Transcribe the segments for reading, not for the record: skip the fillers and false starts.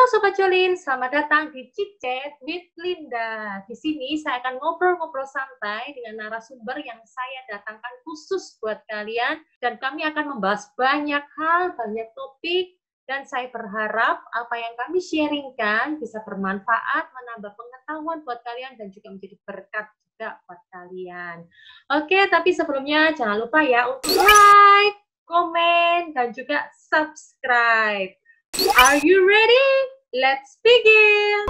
Sobat Jolin, selamat datang di Chit Chat with Linda. Di sini saya akan ngobrol-ngobrol santai dengan narasumber yang saya datangkan khusus buat kalian. Dan kami akan membahas banyak hal, banyak topik. Dan saya berharap apa yang kami sharingkan bisa bermanfaat, menambah pengetahuan buat kalian, dan juga menjadi berkat juga buat kalian. Oke, tapi sebelumnya jangan lupa ya untuk like, komen, dan juga subscribe. Are you ready? Let's begin!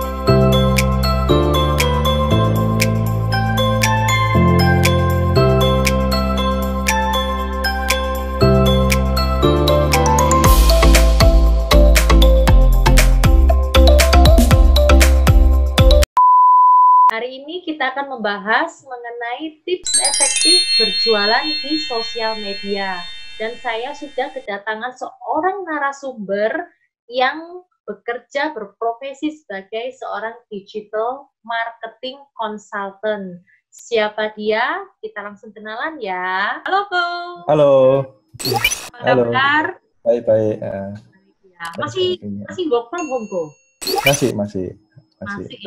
Hari ini kita akan membahas mengenai tips efektif berjualan di sosial media. Dan saya sudah kedatangan seorang narasumber yang bekerja berprofesi sebagai seorang digital marketing consultant. Siapa dia? Kita langsung kenalan ya. Halo, Ko. Halo. Apa kabar? Baik-baik. Ya, masih work from home, Ko? Masih ya?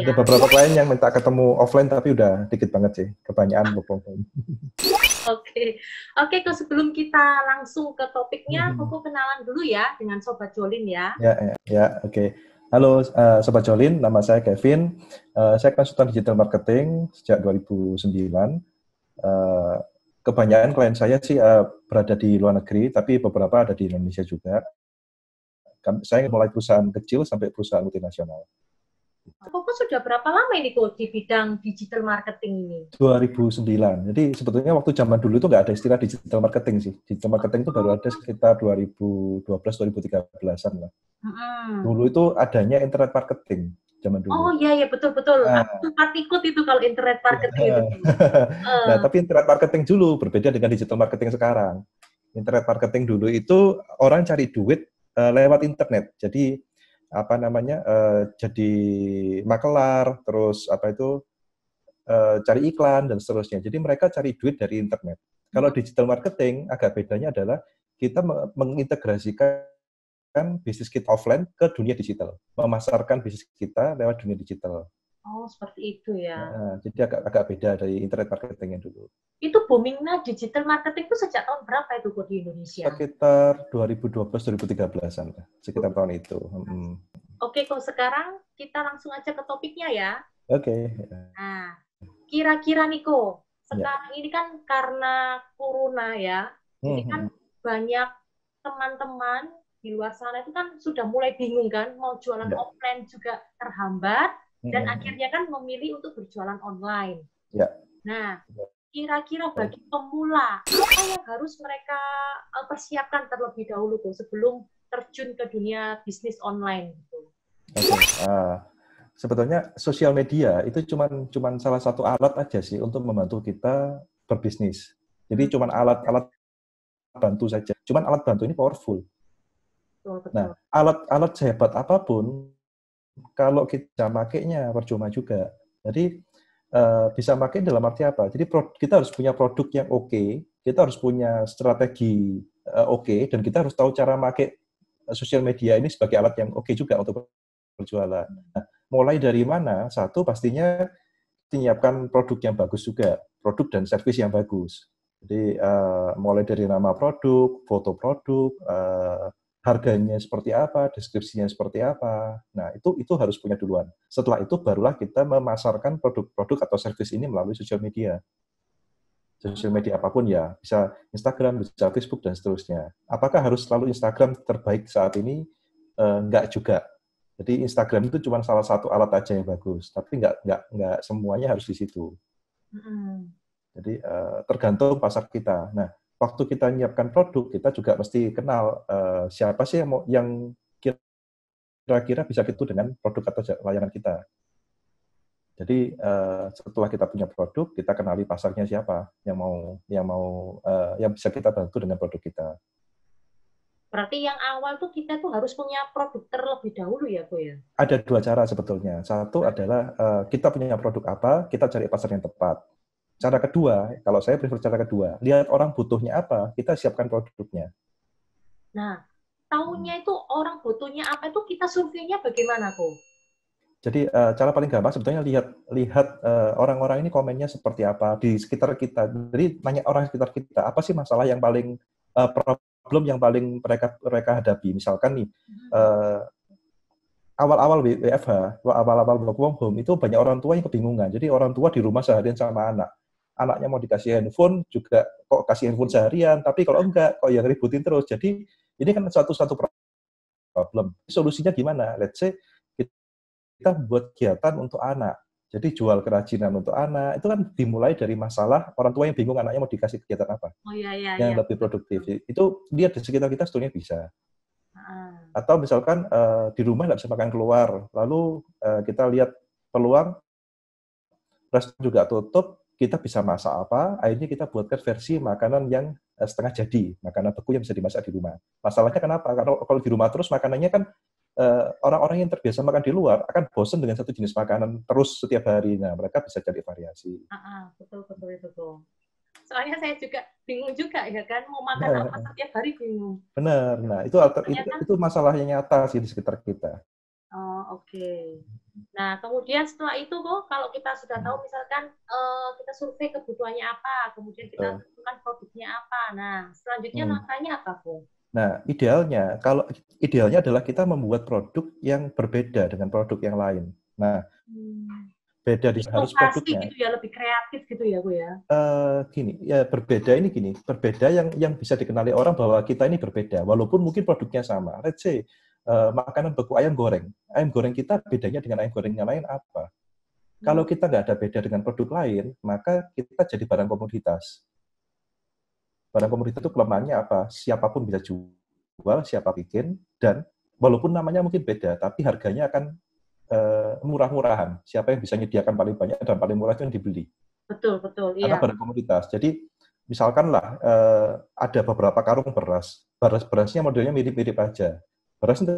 Ada beberapa klien yang minta ketemu offline tapi udah dikit banget sih. Kebanyakan work from home. Oke, Ko, sebelum kita langsung ke topiknya, aku kenalan dulu ya dengan Sobat Jolin ya. Ya, oke. Halo Sobat Jolin, nama saya Kevin. Saya konsultan digital marketing sejak 2009. Kebanyakan klien saya sih berada di luar negeri, tapi beberapa ada di Indonesia juga. Saya mulai perusahaan kecil sampai perusahaan multinasional. Koko sudah berapa lama ini kok di bidang digital marketing ini? 2009. Jadi sebetulnya waktu zaman dulu itu nggak ada istilah digital marketing sih. Digital marketing itu baru ada sekitar 2012-2013an lah. Dulu itu adanya internet marketing zaman dulu. Oh iya betul. Aku sempat ikut itu kalau internet marketing itu. Nah, tapi internet marketing dulu berbeda dengan digital marketing sekarang. Internet marketing dulu itu orang cari duit lewat internet. Jadi jadi makelar, terus cari iklan dan seterusnya. Jadi mereka cari duit dari internet. Kalau digital marketing agak bedanya adalah kita mengintegrasikan bisnis kita offline ke dunia digital, memasarkan bisnis kita lewat dunia digital. Oh, seperti itu ya. Nah, jadi agak beda dari internet marketingnya dulu. Itu boomingnya digital marketing itu sejak tahun berapa itu kok di Indonesia? Sekitar 2012-2013an lah, sekitar tahun itu. Oke, kok sekarang kita langsung aja ke topiknya ya. Oke. Nah, kira-kira nih kok, sekarang ini kan karena corona ya, jadi kan banyak teman-teman di luar sana itu kan sudah mulai bingung kan, mau jualan offline juga terhambat, dan akhirnya kan memilih untuk berjualan online. Nah, kira-kira bagi pemula, apa yang harus mereka persiapkan terlebih dahulu tuh sebelum terjun ke dunia bisnis online gitu? Sebetulnya sosial media itu cuman salah satu alat aja sih untuk membantu kita berbisnis. Jadi cuman alat bantu saja. Cuman alat bantu ini powerful. Betul. Nah, alat sehebat apapun kalau kita makainya percuma juga. Jadi bisa pakai dalam arti apa? Jadi kita harus punya produk yang oke, kita harus punya strategi oke, dan kita harus tahu cara pakai sosial media ini sebagai alat yang oke juga untuk berjualan. Nah, mulai dari mana? Satu, pastinya menyiapkan produk yang bagus juga, produk dan servis yang bagus. Jadi mulai dari nama produk, foto produk, harganya seperti apa, deskripsinya seperti apa. Nah, itu harus punya duluan. Setelah itu barulah kita memasarkan produk-produk atau servis ini melalui sosial media. Sosial media apapun ya, bisa Instagram, bisa Facebook, dan seterusnya. Apakah harus selalu Instagram terbaik saat ini? Enggak juga. Jadi Instagram itu cuma salah satu alat aja yang bagus, tapi enggak semuanya harus di situ. Jadi tergantung pasar kita. Nah, waktu kita menyiapkan produk, kita juga mesti kenal siapa sih yang kira-kira bisa gitu dengan produk atau layanan kita. Jadi setelah kita punya produk, kita kenali pasarnya siapa yang bisa kita bantu dengan produk kita. Berarti yang awal tuh kita tuh harus punya produk terlebih dahulu ya, Bu ya? Ada dua cara sebetulnya. Satu adalah kita punya produk apa, kita cari pasar yang tepat. Cara kedua, kalau saya prefer cara kedua, lihat orang butuhnya apa, kita siapkan produknya. Nah, tahunya itu orang butuhnya apa itu kita surveinya bagaimana kok? Jadi cara paling gampang sebetulnya lihat orang-orang ini komennya seperti apa di sekitar kita. Jadi nanya orang sekitar kita, apa sih masalah yang paling problem yang paling mereka hadapi. Misalkan nih awal-awal WFH, awal-awal work from home itu banyak orang tua yang kebingungan. Jadi orang tua di rumah seharian sama anak. Anaknya mau dikasih handphone juga kok kasih handphone seharian, tapi kalau enggak kok yang ributin terus. Jadi ini kan satu-satu problem. Solusinya gimana? Let's say kita buat kegiatan untuk anak. Jadi jual kerajinan untuk anak, itu kan dimulai dari masalah orang tua yang bingung anaknya mau dikasih kegiatan apa. Oh iya, iya, Yang iya. lebih produktif. Itu lihat di sekitar kita sebetulnya bisa. Ah. Atau misalkan di rumah nggak bisa makan keluar, lalu kita lihat peluang, restoran juga tutup, kita bisa masak apa, akhirnya kita buatkan versi makanan yang setengah jadi, makanan beku yang bisa dimasak di rumah. Masalahnya kenapa? Karena kalau di rumah terus makanannya kan orang-orang yang terbiasa makan di luar akan bosan dengan satu jenis makanan terus setiap hari. Nah, mereka bisa cari variasi. Betul, betul, betul. Soalnya saya juga bingung juga ya kan, mau makan apa setiap hari bingung. Benar. Nah, itu masalahnya nyata sih di sekitar kita. Oh, oke. Nah, kemudian setelah itu kok, kalau kita sudah tahu misalkan kita survei kebutuhannya apa, kemudian kita tentukan produknya apa. Nah, selanjutnya langkahnya apa, Bu? Nah, idealnya adalah kita membuat produk yang berbeda dengan produk yang lain. Nah, beda di harus produknya. Gitu ya, lebih kreatif gitu ya, Bu ya. Berbeda yang bisa dikenali orang bahwa kita ini berbeda, walaupun mungkin produknya sama. Let's say makanan beku ayam goreng kita bedanya dengan ayam goreng yang lain apa? Kalau kita nggak ada beda dengan produk lain, maka kita jadi barang komoditas. Barang komoditas itu kelemahannya apa? Siapapun bisa jual, siapa bikin, dan walaupun namanya mungkin beda, tapi harganya akan murah-murahan. Siapa yang bisa menyediakan paling banyak dan paling murah itu yang dibeli. Betul, betul. Karena Iya. barang komoditas. Jadi, misalkanlah ada beberapa karung beras. Berasnya modelnya mirip-mirip aja. Beras itu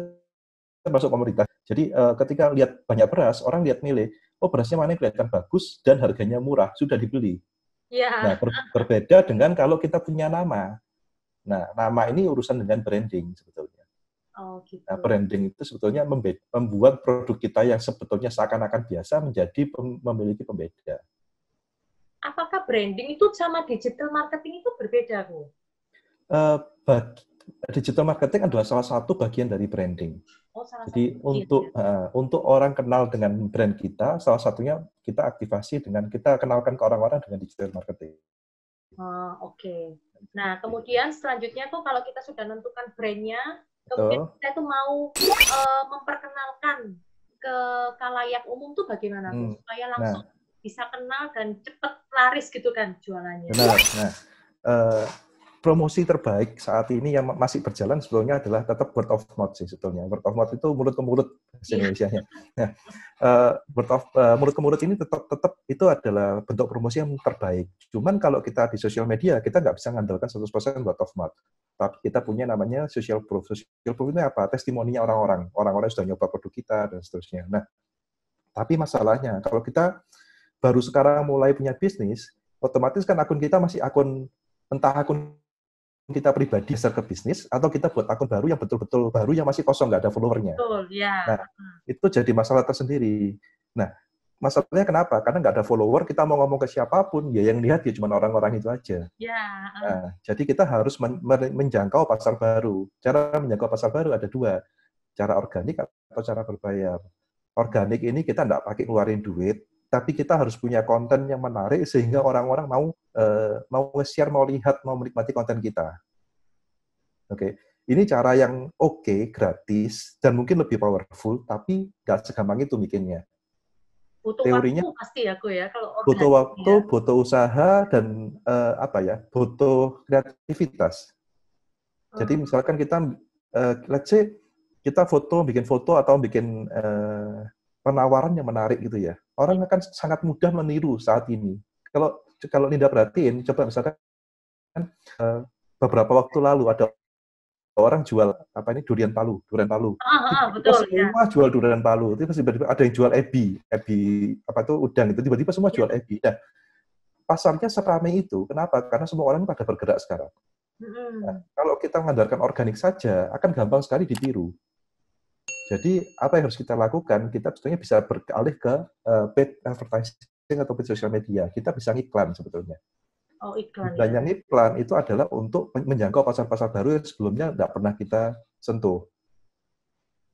termasuk komoditas. Jadi, ketika lihat banyak beras, orang lihat milih, oh berasnya mana yang kelihatan bagus dan harganya murah, sudah dibeli. Nah, berbeda dengan kalau kita punya nama. Nah, nama ini urusan dengan branding sebetulnya. Oh, gitu. Nah, branding itu sebetulnya membuat produk kita yang sebetulnya seakan-akan biasa menjadi memiliki pembeda. Apakah branding itu sama digital marketing itu berbeda, Bu? Digital marketing adalah salah satu bagian dari branding. Jadi untuk orang kenal dengan brand kita, salah satunya kita aktivasi dengan kita kenalkan ke orang-orang dengan digital marketing. Oke. Nah, kemudian selanjutnya tuh kalau kita sudah menentukan brandnya, kemudian kita tuh mau memperkenalkan ke khalayak umum tuh bagaimana tuh supaya langsung bisa kenal dan cepat laris gitu kan jualannya. Benar. Nah, promosi terbaik saat ini yang masih berjalan sebetulnya adalah tetap word of mouth sih sebetulnya. Word of mouth itu mulut ke mulut bahasa Indonesianya. Nah, mulut ke mulut ini tetap itu adalah bentuk promosi yang terbaik. Cuman kalau kita di sosial media, kita nggak bisa mengandalkan 100% word of mouth. Tapi kita punya namanya social proof. Social proof ini apa? Testimoninya orang-orang. Orang-orang yang sudah nyoba produk kita dan seterusnya. Nah, tapi masalahnya kalau kita baru sekarang mulai punya bisnis, otomatis kan akun kita masih akun kita pribadi dasar ke bisnis, atau kita buat akun baru yang betul-betul baru yang masih kosong, nggak ada followernya. Betul, ya. Nah, itu jadi masalah tersendiri. Nah, masalahnya kenapa? Karena nggak ada follower, kita mau ngomong ke siapapun, ya yang lihat ya cuma orang-orang itu aja. Ya. Nah, jadi kita harus menjangkau pasar baru. Cara menjangkau pasar baru ada dua, cara organik atau cara berbayar. Organik ini kita nggak pakai keluarin duit, tapi kita harus punya konten yang menarik sehingga orang-orang mau nge-share, mau lihat, mau menikmati konten kita. Oke, ini cara yang gratis dan mungkin lebih powerful, tapi nggak segampang itu bikinnya. Butuh Teorinya waktu pasti ya, ya kalau organik. Butuh waktu, butuh usaha, dan butuh kreativitas. Jadi misalkan kita, let's say kita bikin foto atau bikin penawaran yang menarik gitu ya. Orang akan sangat mudah meniru saat ini. Kalau Linda perhatiin, coba misalkan beberapa waktu lalu ada orang jual durian palu. Betul, semua jual durian palu. Tiba-tiba ada yang jual ebi udang itu. Tiba-tiba semua jual ebi. Nah, pasarnya seramai itu. Kenapa? Karena semua orang pada bergerak sekarang. Nah, kalau kita mengandalkan organik saja, akan gampang sekali ditiru. Jadi, apa yang harus kita lakukan? Kita sebetulnya bisa beralih ke paid advertising atau paid social media. Kita bisa ngiklan sebetulnya. Oh, iklan Dan ya. yang iklan itu adalah untuk menjangkau pasar-pasar baru yang sebelumnya tidak pernah kita sentuh.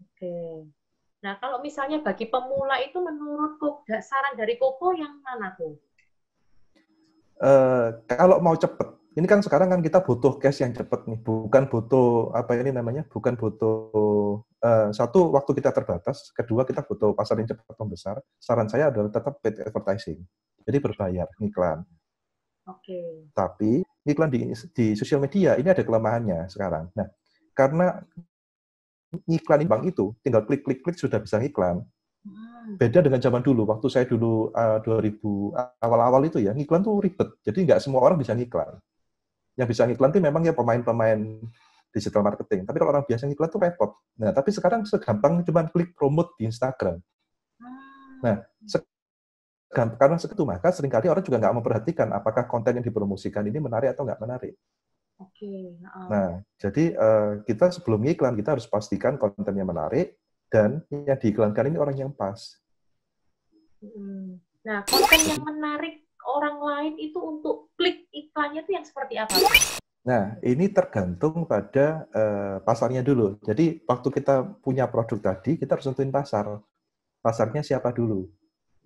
Oke. Nah, kalau misalnya bagi pemula itu menurut saran dari Koko yang mana tuh? Kalau mau cepat, ini kan sekarang kan kita butuh cash yang cepat nih, bukan butuh apa ini namanya, bukan butuh satu waktu kita terbatas, kedua kita butuh pasar yang cepat membesar. Saran saya adalah tetap paid advertising, jadi berbayar iklan. Oke. Tapi iklan di sosial media ini ada kelemahannya sekarang. Nah, karena iklan bank itu tinggal klik sudah bisa iklan. Beda dengan zaman dulu, waktu saya dulu 2000 awal-awal itu ya, ngiklan tuh ribet. Jadi nggak semua orang bisa ngiklan. Yang bisa ngiklan itu memang ya pemain-pemain digital marketing. Tapi kalau orang biasa ngiklan tuh repot. Nah, tapi sekarang segampang cuma klik promote di Instagram. Nah, karena segitu maka seringkali orang juga nggak memperhatikan apakah konten yang dipromosikan ini menarik atau nggak menarik. Oke. Nah, jadi kita sebelum ngiklan kita harus pastikan kontennya menarik dan yang diiklankan ini orang yang pas. Nah, konten yang menarik orang lain itu untuk klik iklannya itu yang seperti apa? Nah, ini tergantung pada pasarnya dulu. Jadi, waktu kita punya produk tadi, kita harus tentuin pasar. Pasarnya siapa dulu.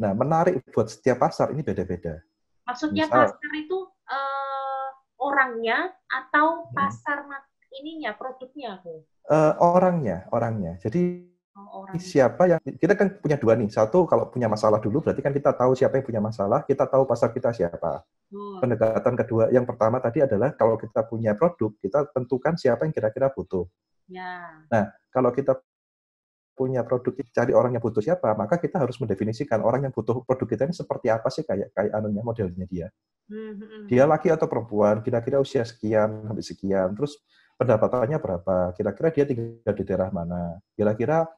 Nah, menarik buat setiap pasar ini beda-beda. Maksudnya pasar itu orangnya atau pasar ininya, produknya aku? Orangnya. Jadi, siapa yang kita kan punya dua nih. Satu, kalau punya masalah dulu, berarti kan kita tahu siapa yang punya masalah, kita tahu pasar kita siapa. Pendekatan kedua, yang pertama tadi adalah kalau kita punya produk, kita tentukan siapa yang kira-kira butuh. Ya. Nah, kalau kita punya produk, cari orang yang butuh siapa, maka kita harus mendefinisikan orang yang butuh produk kita ini seperti apa sih kayak anunya modelnya dia. Dia laki atau perempuan, kira-kira usia sekian sampai sekian, terus pendapatannya berapa, kira-kira dia tinggal di daerah mana, kira-kira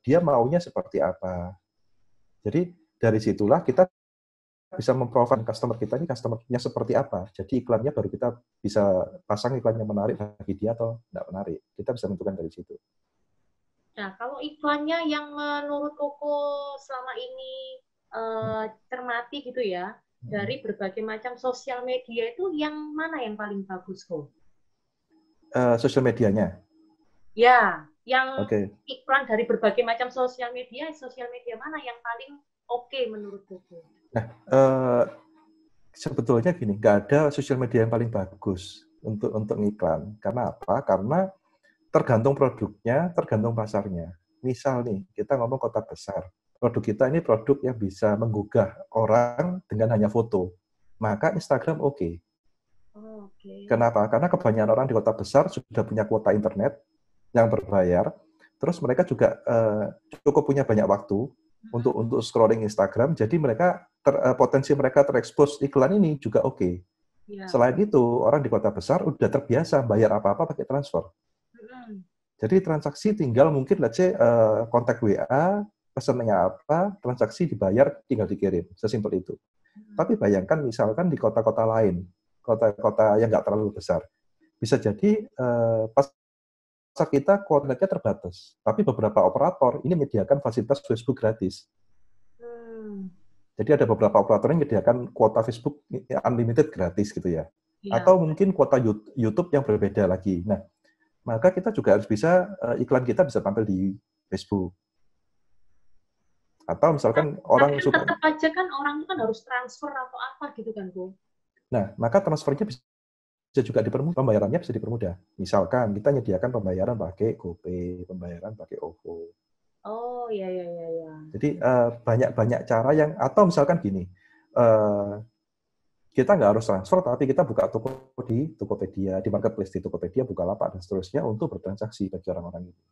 dia maunya seperti apa. Jadi dari situlah kita bisa memprofil customer kita ini customer-nya seperti apa. Jadi iklannya baru kita bisa pasang iklan yang menarik bagi dia atau tidak menarik. Kita bisa menentukan dari situ. Nah, kalau iklannya yang menurut Koko selama ini cermati gitu ya, dari berbagai macam sosial media itu yang mana yang paling bagus, Kok? Sosial medianya? Ya, yang iklan dari berbagai macam sosial media mana yang paling oke menurut Koko? Nah, sebetulnya gini, nggak ada sosial media yang paling bagus untuk iklan. Karena apa? Karena tergantung produknya, tergantung pasarnya. Misal nih, kita ngomong kota besar. Produk kita ini produk yang bisa menggugah orang dengan hanya foto. Maka Instagram oke. Kenapa? Karena kebanyakan orang di kota besar sudah punya kuota internet yang berbayar. Terus mereka juga cukup punya banyak waktu untuk scrolling Instagram. Jadi mereka potensi mereka terekspos iklan ini juga oke. Selain itu, orang di kota besar udah terbiasa bayar apa-apa pakai transfer. Jadi transaksi tinggal mungkin let's say kontak WA, pesannya apa, transaksi dibayar, tinggal dikirim. Sesimpel itu. Tapi bayangkan misalkan di kota-kota lain, kota-kota yang nggak terlalu besar, bisa jadi pasar kita kuotanya terbatas. Tapi beberapa operator ini menyediakan fasilitas Facebook gratis. Jadi ada beberapa operator yang menyediakan kuota Facebook unlimited gratis gitu ya. Atau mungkin kuota YouTube yang berbeda lagi. Nah, maka kita juga harus bisa, iklan kita bisa tampil di Facebook. Atau misalkan orang suka... Tetap aja kan orang itu kan harus transfer atau apa gitu kan, Bu? Nah, maka transfernya bisa juga dipermudah, pembayarannya bisa dipermudah. Misalkan kita menyediakan pembayaran pakai GoPay, pembayaran pakai OVO. Oh, iya. Jadi banyak cara yang, atau misalkan gini, kita nggak harus transfer, tapi kita buka toko di Tokopedia, di marketplace di Tokopedia, Bukalapak, dan seterusnya untuk bertransaksi bagi orang-orang itu.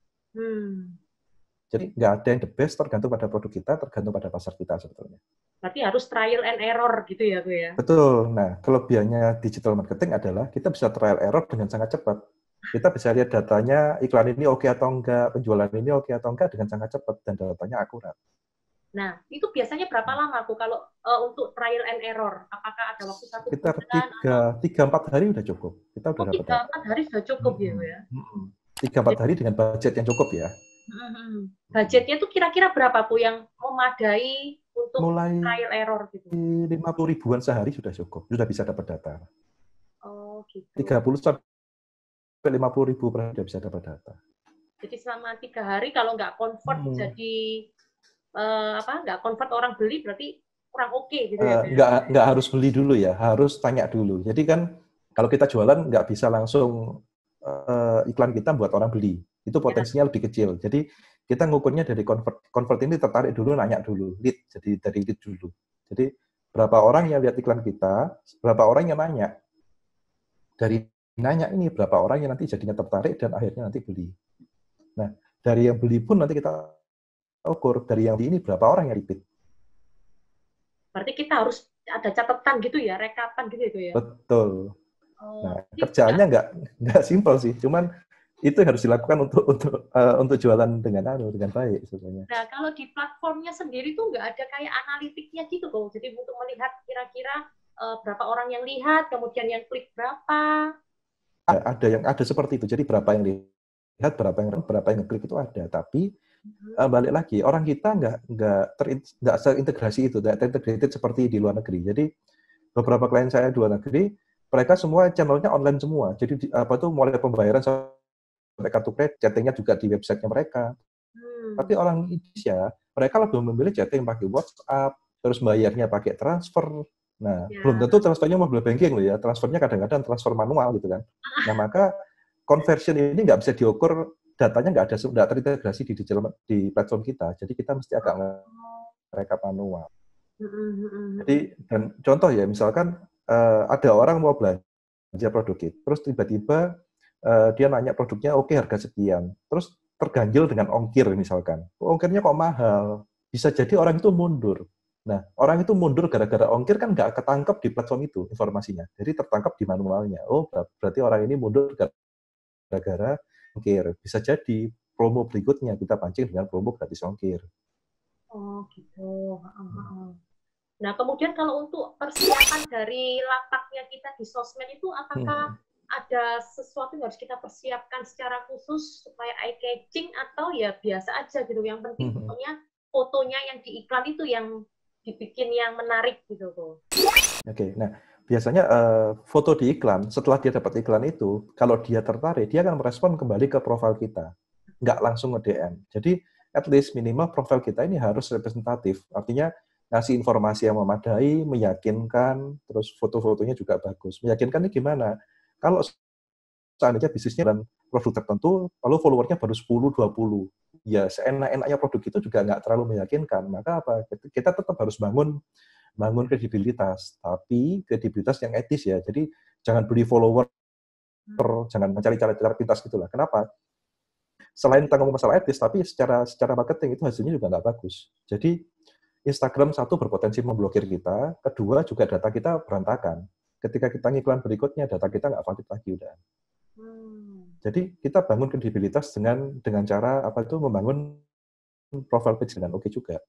Jadi nggak ada yang the best, tergantung pada produk kita, tergantung pada pasar kita sebetulnya. Berarti harus trial and error gitu ya, Bu ya? Betul. Nah, kelebihannya digital marketing adalah kita bisa trial error dengan sangat cepat. Kita bisa lihat datanya, iklan ini oke atau enggak, penjualan ini oke atau enggak dengan sangat cepat, dan datanya akurat. Nah, itu biasanya berapa lama aku kalau untuk trial and error? Apakah ada waktu 1 Sekitar bulan atau 3-4 hari udah cukup. Kita udah dapat data. 3-4 hari sudah cukup ya, Bu, ya? 3-4 Jadi, hari dengan budget yang cukup ya. budgetnya tuh kira-kira berapa, Bu, yang memadai untuk Mulai trial error gitu? 50 ribuan sehari sudah cukup. Sudah bisa dapat data. Oh, gitu. 30 sampai 50 ribu per hari sudah bisa dapat data. Jadi selama 3 hari kalau nggak convert jadi nggak convert orang beli berarti kurang oke gitu ya, Bu, ya? Nggak harus beli dulu ya, harus tanya dulu. Jadi kan kalau kita jualan nggak bisa langsung iklan kita buat orang beli. Itu Ya. potensinya lebih kecil. Jadi kita ngukurnya dari convert ini tertarik dulu, nanya dulu, lead. Jadi dari lead dulu. Jadi berapa orang yang lihat iklan kita, berapa orang yang nanya. Dari nanya ini berapa orang yang nanti jadinya tertarik dan akhirnya nanti beli. Nah, dari yang beli pun nanti kita ukur dari yang beli ini berapa orang yang repeat. Berarti kita harus ada catatan gitu ya, rekapan gitu ya. Betul. Oh, Nah, kerjaannya nggak simpel sih, cuman itu harus dilakukan untuk jualan dengan baik sebenarnya. Nah, kalau di platformnya sendiri tuh nggak ada kayak analitiknya gitu loh. Jadi untuk melihat kira-kira berapa orang yang lihat, kemudian yang klik berapa. Ada seperti itu. Jadi berapa yang lihat, berapa yang klik itu ada. Tapi balik lagi, orang kita nggak terintegrasi itu, nggak terintegrated seperti di luar negeri. Jadi beberapa klien saya di luar negeri, mereka semua channelnya online semua. Jadi mulai pembayaran sampai kartu kredit, chattingnya juga di websitenya mereka. Tapi orang Indonesia, mereka lebih memilih chatting pakai WhatsApp, terus bayarnya pakai transfer. Nah, belum tentu transfernya mobile banking loh ya. Transfernya kadang-kadang transfer manual gitu kan. Nah, maka conversion ini nggak bisa diukur, datanya nggak terintegrasi di platform kita. Jadi kita mesti agak mereka manual. Jadi, dan contoh ya, misalkan ada orang mau belanja produk itu, terus tiba-tiba dia nanya produknya oke harga sekian, terus terganjil dengan ongkir misalkan. Ongkirnya kok mahal? Bisa jadi orang itu mundur. Nah, orang itu mundur gara-gara ongkir kan nggak ketangkep di platform itu informasinya. Jadi tertangkap di manualnya. Oh, berarti orang ini mundur gara-gara ongkir. Bisa jadi promo berikutnya kita pancing dengan promo gratis ongkir. Oh, gitu. Nah, kemudian kalau untuk persiapan dari lapaknya kita di sosmed itu, apakah ada sesuatu yang harus kita persiapkan secara khusus supaya eye-catching atau ya biasa aja gitu? Yang penting pokoknya fotonya yang di iklan itu yang dibikin yang menarik gitu. Oke, nah biasanya foto di iklan, setelah dia dapat iklan itu, kalau dia tertarik, dia akan merespon kembali ke profil kita. Nggak langsung nge-DM. Jadi, at least minimal profil kita ini harus representatif. Artinya, ngasih informasi yang memadai, meyakinkan, terus foto-fotonya juga bagus. Meyakinkan ini gimana? Kalau seandainya bisnisnya dan produk tertentu, lalu followernya baru 10-20, ya seenak-enaknya produk itu juga nggak terlalu meyakinkan. Maka apa? Kita tetap harus bangun kredibilitas, tapi kredibilitas yang etis ya. Jadi jangan beli follower, jangan mencari cara pintas gitulah. Kenapa? Selain tanggung masalah etis, tapi secara marketing itu hasilnya juga nggak bagus. Jadi Instagram satu berpotensi memblokir kita, kedua juga data kita berantakan. Ketika kita ngiklan berikutnya, data kita nggak valid lagi udah. Jadi kita bangun kredibilitas dengan cara membangun profile page dengan oke juga.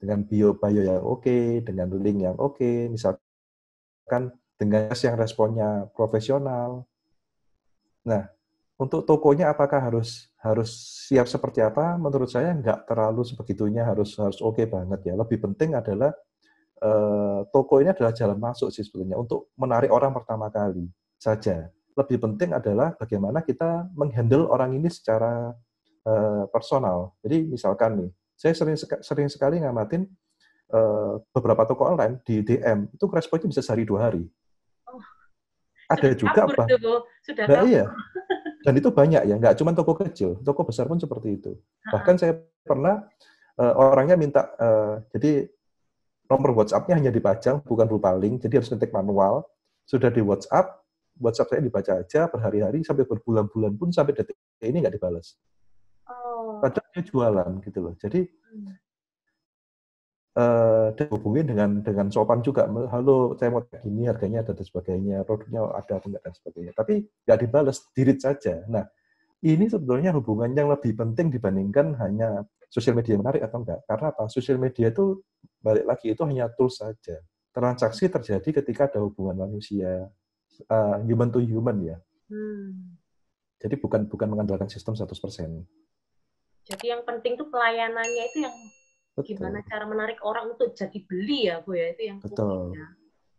Dengan bio yang oke, dengan link yang oke, misalkan dengan yang responnya profesional. Nah, untuk tokonya apakah harus siap seperti apa? Menurut saya nggak terlalu sebegitunya harus oke banget ya. Lebih penting adalah toko ini adalah jalan masuk sih sebetulnya untuk menarik orang pertama kali saja. Lebih penting adalah bagaimana kita menghandle orang ini secara personal. Jadi misalkan nih, saya sering sekali ngamatin beberapa toko online di DM itu responnya bisa sehari 2 hari. Oh, ada juga sudah iya. Dan itu banyak ya, nggak cuma toko kecil, toko besar pun seperti itu. Bahkan saya pernah orangnya minta jadi nomor WhatsApp-nya hanya dipajang, bukan berupa link, jadi harus ngetik manual. Sudah di WhatsApp saya dibaca aja berhari-hari sampai berbulan-bulan pun sampai detik ini nggak dibalas. Padahal dia jualan gitu loh. Jadi dihubungi dengan sopan juga, halo saya mau gini harganya ada dan sebagainya, produknya ada atau enggak dan sebagainya. Tapi nggak dibalas, di-read saja. Nah, ini sebetulnya hubungan yang lebih penting dibandingkan hanya sosial media menarik atau enggak. Karena apa? Sosial media itu balik lagi itu hanya tools saja. Transaksi terjadi ketika ada hubungan manusia, human to human ya. Jadi bukan mengandalkan sistem 100%. Jadi yang penting tuh pelayanannya itu yang gimana cara menarik orang untuk jadi beli ya, Bu ya, itu yang betul. ya.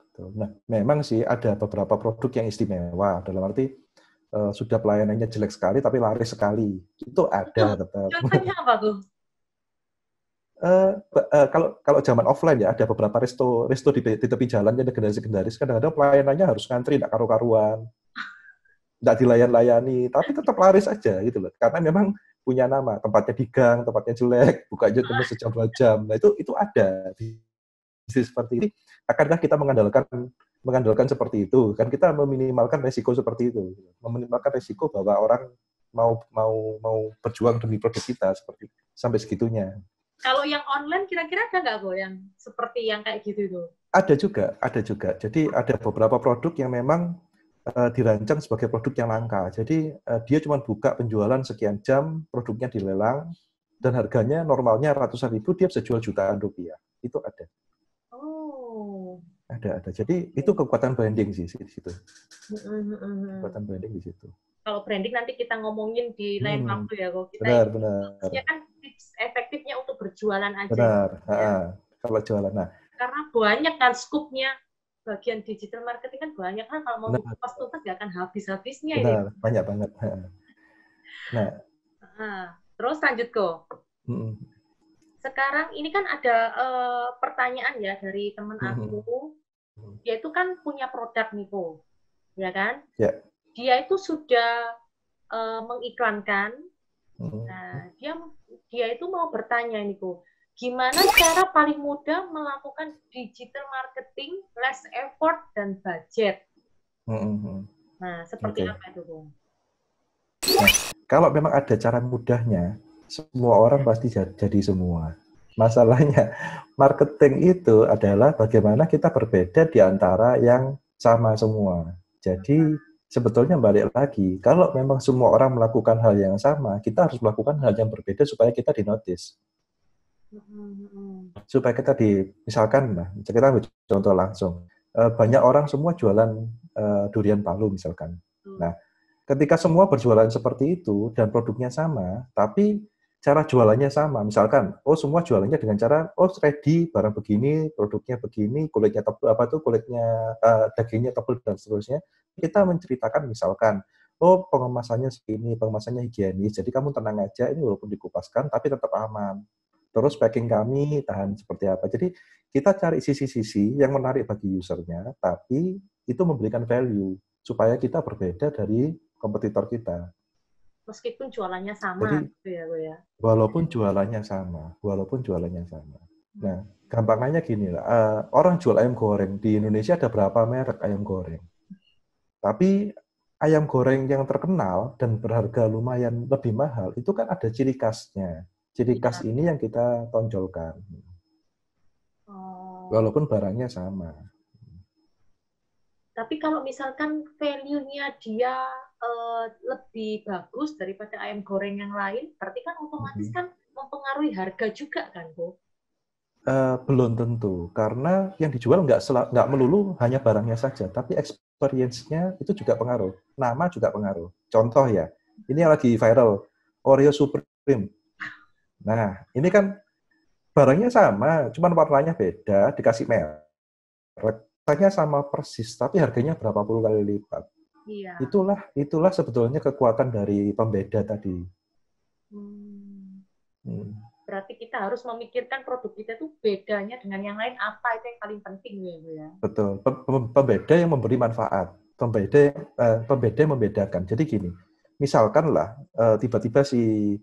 Betul. Nah, memang sih ada beberapa produk yang istimewa, dalam arti sudah pelayanannya jelek sekali tapi laris sekali. Itu ada tetap. Contohnya apa tuh? Kalau zaman offline ya ada beberapa resto di tepi jalan ada generasi kadang-kadang pelayanannya harus ngantri, tidak karu-karuan, tidak dilayan-layani, tapi tetap laris aja gitu loh. Karena memang punya nama, tempatnya di gang, tempatnya jelek, bukanya cuma sejam 2 jam. Nah itu ada di seperti ini. Akankah kita mengandalkan seperti itu? Kan kita meminimalkan resiko seperti itu, meminimalkan resiko bahwa orang mau berjuang demi produk kita seperti sampai segitunya. Kalau yang online kira-kira ada nggak, Bu, yang seperti yang kayak gitu itu? Ada juga. Jadi ada beberapa produk yang memang dirancang sebagai produk yang langka. Jadi dia cuma buka penjualan sekian jam, produknya dilelang, dan harganya normalnya ratusan ribu, dia bisa jual jutaan rupiah. Itu ada. Oh. Ada. Jadi itu kekuatan branding sih di situ. Kekuatan branding di situ. Kalau branding nanti kita ngomongin di lain waktu ya, kok kita. Benar. Ya kan tips efektifnya untuk berjualan aja. Benar. Ya. Kalau jualan. Nah. Karena banyak kan skupnya. Bagian digital marketing kan banyak kan, kalau mau kupas tuntas nggak akan habis-habisnya. Benar, ini. Banyak banget. Nah. Terus lanjut kok. Sekarang ini kan ada pertanyaan ya dari teman aku. Dia itu kan punya produk nih, kok. Ya kan? Ya. Dia itu sudah mengiklankan. Nah, dia itu mau bertanya ini, kok. Gimana cara paling mudah melakukan digital marketing, less effort dan budget? Nah, seperti apa itu, Bung? Nah, kalau memang ada cara mudahnya, semua orang pasti jadi semua. Masalahnya, marketing itu adalah bagaimana kita berbeda di antara yang sama semua. Jadi, sebetulnya balik lagi, kalau memang semua orang melakukan hal yang sama, kita harus melakukan hal yang berbeda supaya kita dinotis. Supaya kita misalkan, kita ambil contoh langsung. Banyak orang semua jualan durian Palu misalkan. Nah, ketika semua berjualan seperti itu dan produknya sama, tapi cara jualannya sama, misalkan, semua jualannya dengan cara, ready barang begini, produknya begini, kulitnya tebal, dagingnya tebal dan seterusnya. Kita menceritakan misalkan, pengemasannya segini, pengemasannya higienis, jadi kamu tenang aja, ini walaupun dikupaskan tapi tetap aman. Terus packing kami tahan seperti apa. Jadi kita cari sisi-sisi yang menarik bagi usernya, tapi itu memberikan value supaya kita berbeda dari kompetitor kita. Meskipun jualannya sama. Jadi, gitu ya. walaupun jualannya sama. Nah, gampangannya gini lah. Orang jual ayam goreng di Indonesia ada berapa merek ayam goreng? Tapi ayam goreng yang terkenal dan berharga lumayan lebih mahal itu kan ada ciri khasnya. Ciri khas ini yang kita tonjolkan. Walaupun barangnya sama. Tapi kalau misalkan value-nya dia lebih bagus daripada ayam goreng yang lain, berarti kan otomatis kan mempengaruhi harga juga kan, Bu? Belum tentu, karena yang dijual nggak melulu hanya barangnya saja, tapi experience-nya itu juga pengaruh. Nama juga pengaruh. Contoh ya, ini yang lagi viral, Oreo Supreme. Nah, ini kan barangnya sama, cuman warnanya beda, dikasih merek. Rasanya sama persis, tapi harganya berapa puluh kali lipat. Iya. Itulah sebetulnya kekuatan dari pembeda tadi. Berarti kita harus memikirkan produk kita itu bedanya dengan yang lain apa, itu yang paling penting ya. Betul. Pembeda yang memberi manfaat. Pembeda yang membedakan. Jadi gini, misalkanlah tiba-tiba si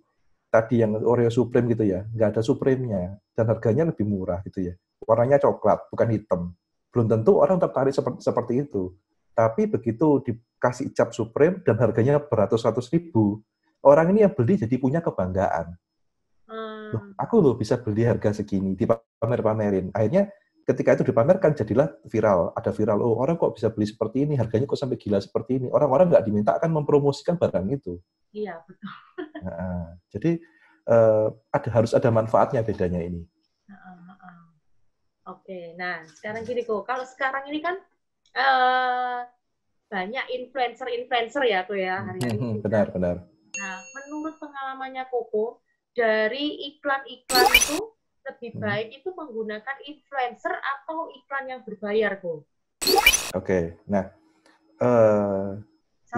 tadi yang Oreo Supreme gitu ya, nggak ada Supreme-nya, dan harganya lebih murah gitu ya. Warnanya coklat, bukan hitam. Belum tentu orang tertarik seperti itu. Tapi begitu dikasih cap Supreme dan harganya beratus-ratus ribu, orang ini yang beli jadi punya kebanggaan. Aku loh bisa beli harga segini, dipamer-pamerin. Akhirnya ketika itu dipamerkan jadilah viral. Ada viral, orang kok bisa beli seperti ini, harganya kok sampai gila seperti ini. Orang-orang nggak diminta akan mempromosikan barang itu. Iya, betul. Jadi harus ada manfaatnya bedanya ini. Oke, nah sekarang gini kok, kalau sekarang ini kan banyak influencer ya kok ya hari-hari ini. Benar. Nah, menurut pengalamannya Koko, dari iklan-iklan itu lebih baik itu menggunakan influencer atau iklan yang berbayar kok? Oke, nah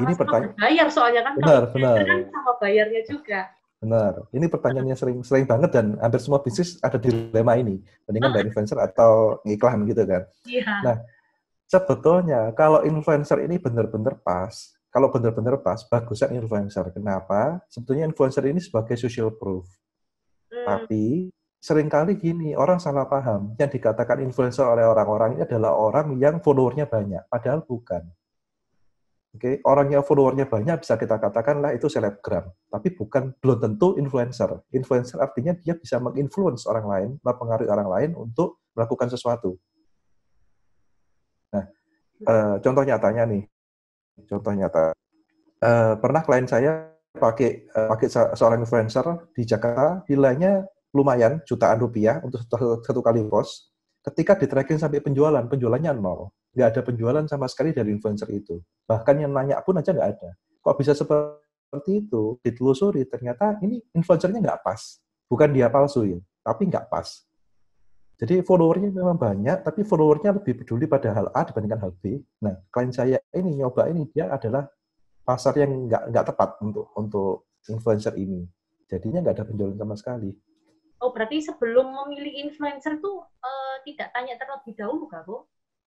ini sama-sama berbayar soalnya kan kalau influencer kan sama bayarnya juga. Benar. Ini pertanyaannya sering banget dan hampir semua bisnis ada dilema ini. Mendingan dari influencer atau iklan gitu kan. Iya. Nah, sebetulnya kalau influencer ini benar-benar pas, kalau benar-benar pas, bagusnya influencer. Kenapa? Sebetulnya influencer ini sebagai social proof. Tapi seringkali gini, orang salah paham. Yang dikatakan influencer oleh orang-orang ini adalah orang yang followernya banyak. Padahal bukan. Oke, orang yang followernya banyak bisa kita katakan lah itu selebgram, tapi belum tentu influencer. Influencer artinya dia bisa menginfluence orang lain, mempengaruhi orang lain untuk melakukan sesuatu. Nah, contoh nyatanya nih, pernah klien saya pakai seorang influencer di Jakarta, nilainya lumayan jutaan rupiah untuk satu kali post. Ketika di tracking sampai penjualannya nol. Nggak ada penjualan sama sekali dari influencer itu. Bahkan yang nanya pun aja nggak ada. Kok bisa seperti itu? Ditelusuri, ternyata ini influencernya nggak pas. Bukan dia palsu ya, tapi nggak pas. Jadi followernya memang banyak, tapi followernya lebih peduli pada hal A dibandingkan hal B. Nah, klien saya ini nyoba ini, dia adalah pasar yang nggak tepat untuk influencer ini. Jadinya nggak ada penjualan sama sekali. Oh, berarti sebelum memilih influencer tuh tidak tanya terlebih dahulu, Kak?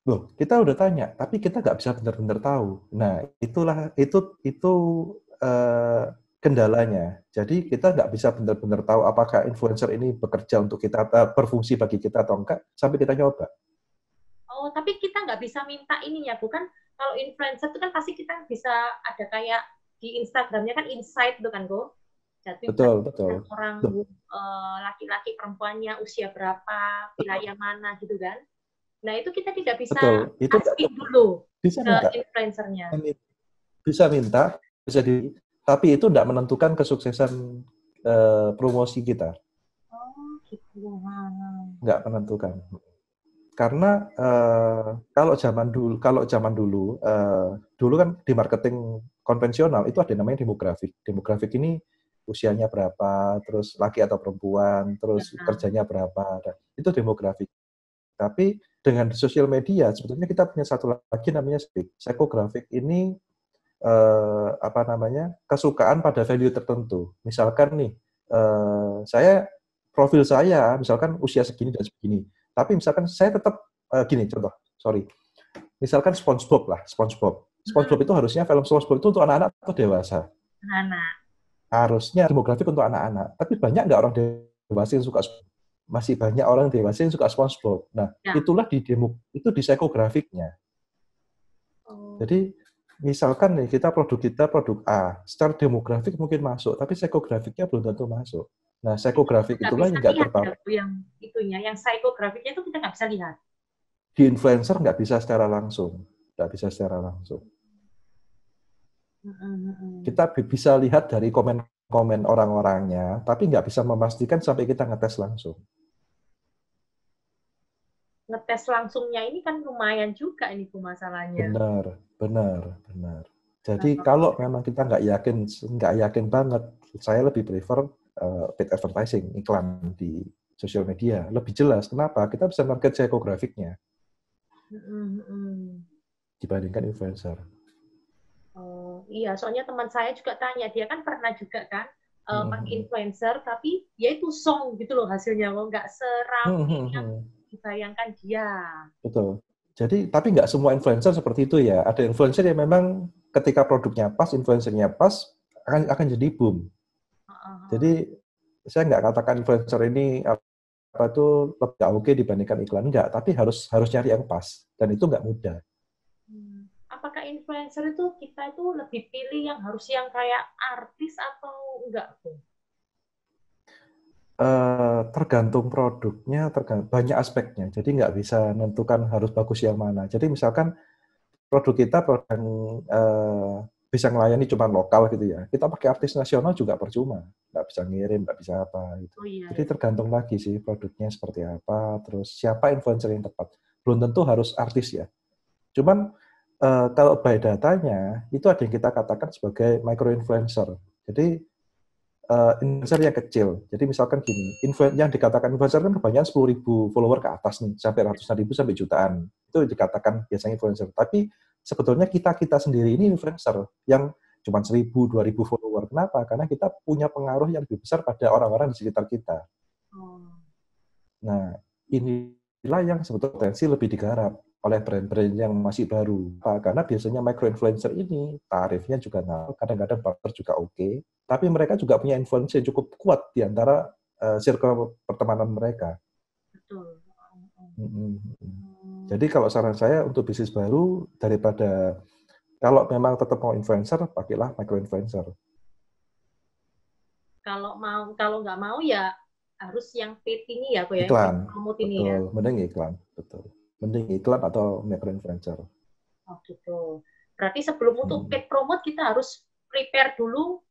Loh, kita udah tanya, tapi kita nggak bisa benar-benar tahu. Nah, itu kendalanya. Jadi kita nggak bisa benar-benar tahu apakah influencer ini bekerja untuk kita, berfungsi bagi kita atau enggak, sampai kita nyoba. Oh, tapi kita nggak bisa minta ininya, bukan? Kalau influencer itu kan pasti kita bisa ada kayak di Instagramnya kan insight itu kan, Go? Jadi betul. orang laki-laki perempuannya usia berapa, wilayah mana gitu kan? Nah itu kita tidak bisa asking dulu bisa ke influencernya. Bisa minta, tapi itu tidak menentukan kesuksesan promosi kita. Oh gitu. Nggak menentukan. Karena kalau zaman dulu kan di marketing konvensional itu ada namanya demografik. Demografik ini usianya berapa, terus laki atau perempuan, terus kerjanya berapa. Itu demografik. Tapi dengan sosial media sebetulnya kita punya satu lagi namanya psychographic. Ini kesukaan pada value tertentu. Misalkan nih, profil saya misalkan usia segini dan segini. Tapi misalkan saya tetap misalkan SpongeBob itu harusnya film SpongeBob itu untuk anak-anak atau dewasa? Anak. Harusnya demografik untuk anak-anak. Tapi banyak nggak orang dewasa yang suka SpongeBob? Masih banyak orang dewasa yang suka SpongeBob. Nah, itulah itu di psikografiknya. Jadi misalkan nih kita produk A, secara demografik mungkin masuk, tapi psikografiknya belum tentu masuk. Nah, psikografik itulah yang nggak terpakai. Yang psikografiknya itu kita nggak bisa lihat. Di influencer nggak bisa secara langsung. Kita bisa lihat dari komen orang-orangnya, tapi nggak bisa memastikan sampai kita ngetes langsung. Ngetes langsungnya ini kan lumayan juga ini masalahnya. Benar. Jadi kalau memang kita nggak yakin banget, saya lebih prefer paid advertising, iklan di sosial media. Lebih jelas. Kenapa? Kita bisa market psikografiknya dibandingkan influencer. Oh, iya, soalnya teman saya juga tanya, dia kan pernah juga kan pakai influencer, tapi ya itu song gitu loh hasilnya, nggak seramai yang dibayangkan dia. Betul. Jadi, tapi nggak semua influencer seperti itu ya. Ada influencer yang memang ketika produknya pas, influencernya pas, akan jadi boom. Jadi, saya nggak katakan influencer ini lebih oke dibandingkan iklan, enggak. Tapi harus nyari yang pas. Dan itu nggak mudah. Apakah influencer itu kita itu lebih pilih yang harus yang kayak artis atau enggak tuh? Tergantung produknya, banyak aspeknya. Jadi nggak bisa menentukan harus bagus yang mana. Jadi misalkan produk kita bisa ngelayani cuma lokal gitu ya, kita pakai artis nasional juga percuma, nggak bisa ngirim, nggak bisa apa gitu. Oh iya, Jadi iya. tergantung lagi sih produknya seperti apa, terus siapa influencer yang tepat. Belum tentu harus artis ya. Cuman kalau by datanya itu ada yang kita katakan sebagai micro influencer. Jadi influencer yang kecil. Jadi misalkan gini, yang dikatakan influencer kan kebanyakan 10.000 follower ke atas nih, sampai ratusan ribu sampai jutaan. Itu dikatakan biasanya influencer. Tapi sebetulnya kita sendiri ini influencer yang cuma 1.000, 2.000 follower. Kenapa? Karena kita punya pengaruh yang lebih besar pada orang-orang di sekitar kita. Oh, Nah, inilah yang sebetulnya potensi lebih digarap oleh brand-brand yang masih baru. Karena biasanya micro-influencer ini tarifnya juga mahal, kadang-kadang barter juga oke, tapi mereka juga punya influence yang cukup kuat di antara circle pertemanan mereka. betul. Jadi kalau saran saya untuk bisnis baru, daripada kalau memang tetap mau influencer, pakailah micro-influencer. Kalau nggak mau ya harus yang paid ini ya, kok ya, yang paid Iklan, promote ini ya. betul. Mending iklan, betul. Mending iklan atau micro-influencer. Oh gitu. Berarti sebelum untuk paid promote kita harus prepare dulu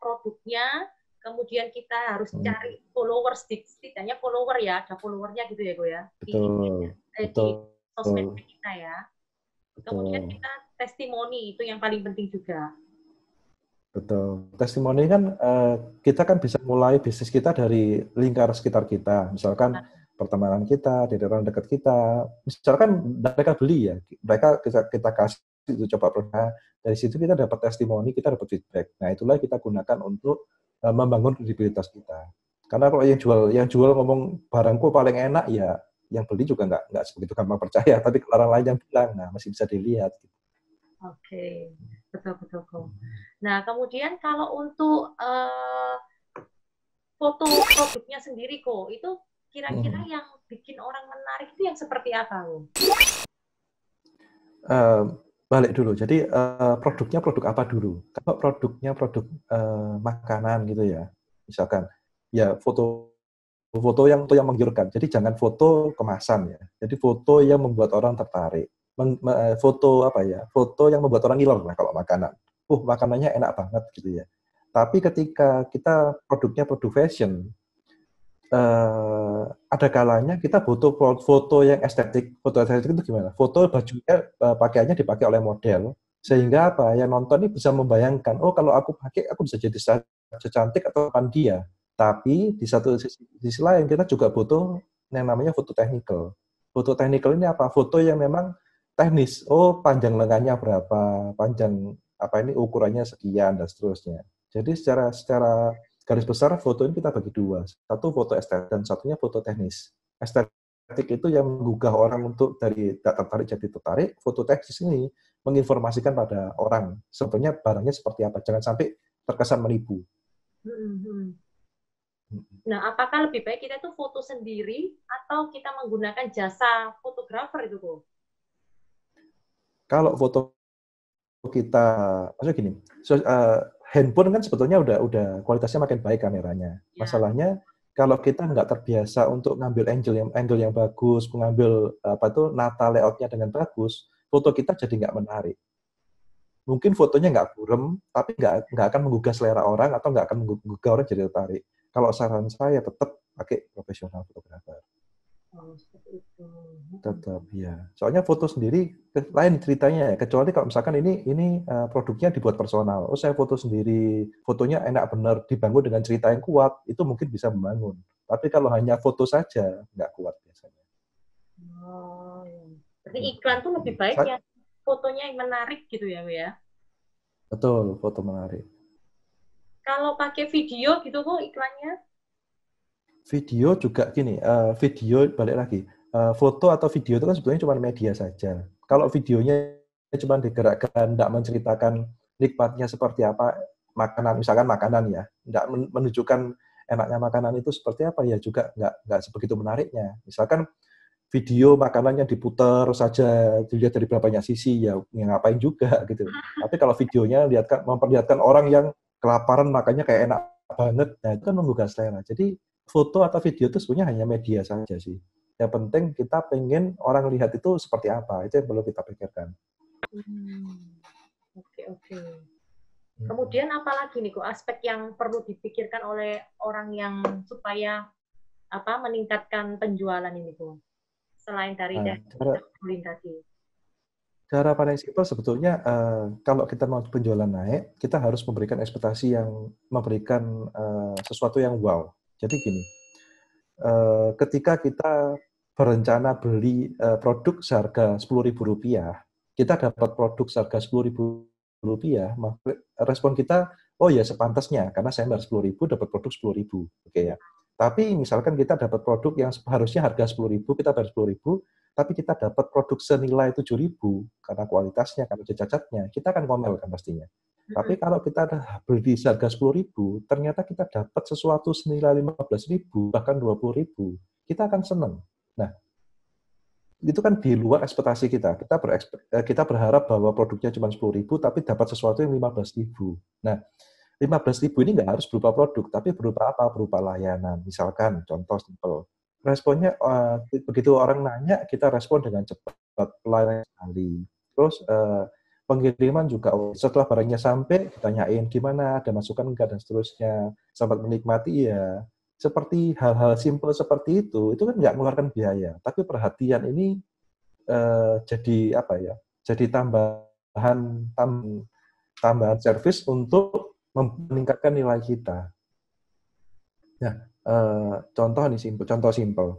produknya, kemudian kita harus cari followers, setidaknya follower ya, ada followernya gitu ya, kok ya, Betul, di betul, sosmednya kita ya. Kemudian betul, kita testimoni, itu yang paling penting juga. betul. Testimoni kan kita kan bisa mulai bisnis kita dari lingkar sekitar kita. Misalkan pertemanan kita, dari orang dekat kita. Misalkan mereka beli ya, mereka kita kasih itu coba produk. Dari situ kita dapat testimoni, kita dapat feedback. Nah itulah kita gunakan untuk membangun kredibilitas kita. Karena kalau yang jual ngomong barangku paling enak ya, yang beli juga nggak sebegitu gampang percaya. Tapi orang lain yang bilang, nah masih bisa dilihat. Oke, betul-betul kok. Nah, kemudian kalau untuk foto produknya sendiri kok, itu kira-kira yang bikin orang menarik itu yang seperti apa kok? Balik dulu. Jadi produknya produk apa dulu? Kalau produknya produk makanan gitu ya, misalkan ya foto yang menggiurkan. Jadi jangan foto kemasan ya. Jadi foto yang membuat orang tertarik. Foto apa ya? Foto yang membuat orang ngiler lah kalau makanan. Makanannya enak banget gitu ya. Tapi ketika kita produknya produk fashion, ada kalanya kita butuh foto yang estetik. Foto estetik itu gimana? Foto bajunya, pakaiannya dipakai oleh model, sehingga apa? Yang nonton ini bisa membayangkan, oh kalau aku pakai, aku bisa jadi secantik atau kan dia. Tapi di sisi lain kita juga butuh yang namanya foto technical. Foto technical ini apa? Foto yang memang teknis. Oh panjang lengannya berapa, panjang apa ini ukurannya sekian dan seterusnya. Jadi secara garis besar foto ini kita bagi dua. Satu foto estetik dan satunya foto teknis. Estetik itu yang menggugah orang untuk dari tak tertarik jadi tertarik. Foto teknis ini menginformasikan pada orang sebetulnya barangnya seperti apa. Jangan sampai terkesan menipu. Nah, apakah lebih baik kita tuh foto sendiri atau kita menggunakan jasa fotografer itu kok? Kalau foto kita, maksudnya gini, handphone kan sebetulnya udah kualitasnya makin baik kameranya. Ya. Masalahnya kalau kita nggak terbiasa untuk ngambil angle yang bagus, mengambil nata layoutnya dengan bagus, foto kita jadi nggak menarik. Mungkin fotonya nggak burem, tapi nggak akan menggugah selera orang atau nggak akan menggugah orang jadi tertarik. Kalau saran saya tetap pakai profesional fotografer. Oh, seperti itu. Tetap ya. Soalnya foto sendiri lain ceritanya ya. Kecuali kalau misalkan ini produknya dibuat personal. Oh saya foto sendiri, fotonya enak benar, dibangun dengan cerita yang kuat, itu mungkin bisa membangun. Tapi kalau hanya foto saja nggak kuat biasanya. Oh, berarti iklan tuh lebih baik ya fotonya yang menarik gitu ya, ya? Betul, foto menarik. Kalau pakai video gitu kok iklannya? Video juga gini, video balik lagi. Foto atau video itu kan sebetulnya cuma media saja. Kalau videonya cuma digerakkan, tidak menceritakan nikmatnya seperti apa makanan, misalkan makanan ya, tidak menunjukkan enaknya makanan itu seperti apa ya juga nggak sebegitu menariknya. Misalkan video makanannya diputar saja, dilihat dari berapa banyak sisi ya ngapain juga gitu. Tapi kalau videonya memperlihatkan orang yang kelaparan makanya kayak enak banget, nah itu kan menggugah selera. Jadi foto atau video itu sebenarnya hanya media saja sih. Yang penting kita pengen orang lihat itu seperti apa, itu yang perlu kita pikirkan. Oke, oke. Kemudian apalagi nih kok aspek yang perlu dipikirkan oleh orang yang supaya meningkatkan penjualan ini kok, selain dari Nah, kita ngobrolin tadi. cara paling simpel sebetulnya kalau kita mau penjualan naik, kita harus memberikan ekspektasi yang memberikan sesuatu yang wow. Jadi gini, ketika kita berencana beli produk seharga Rp10.000, kita dapat produk seharga Rp10.000, maka respon kita, oh ya sepantasnya, karena saya bayar Rp10.000, dapat produk Rp10.000. Oke ya. Tapi misalkan kita dapat produk yang harusnya harga Rp10.000, kita bayar Rp10.000, tapi kita dapat produk senilai Rp7.000 karena kualitasnya, karena cacatnya, kita akan ngomel kan pastinya. Tapi kalau kita beli seharga Rp10.000, ternyata kita dapat sesuatu senilai Rp15.000, bahkan Rp20.000, kita akan senang. Nah, itu kan di luar ekspektasi kita. Kita berharap bahwa produknya cuma Rp10.000, tapi dapat sesuatu yang Rp15.000. Nah, Rp15.000 ini nggak harus berupa produk, tapi berupa apa? Berupa layanan. Misalkan, contoh simpel. Responnya, begitu orang nanya, kita respon dengan cepat, pelayanan sekali. Terus, pengiriman juga, setelah barangnya sampai, ditanyain gimana, ada masukan enggak, dan seterusnya. Selamat menikmati, ya. Seperti hal-hal simpel seperti itu kan nggak mengeluarkan biaya. Tapi perhatian ini jadi apa ya? Jadi tambahan servis untuk meningkatkan nilai kita. Nah, contoh simpel.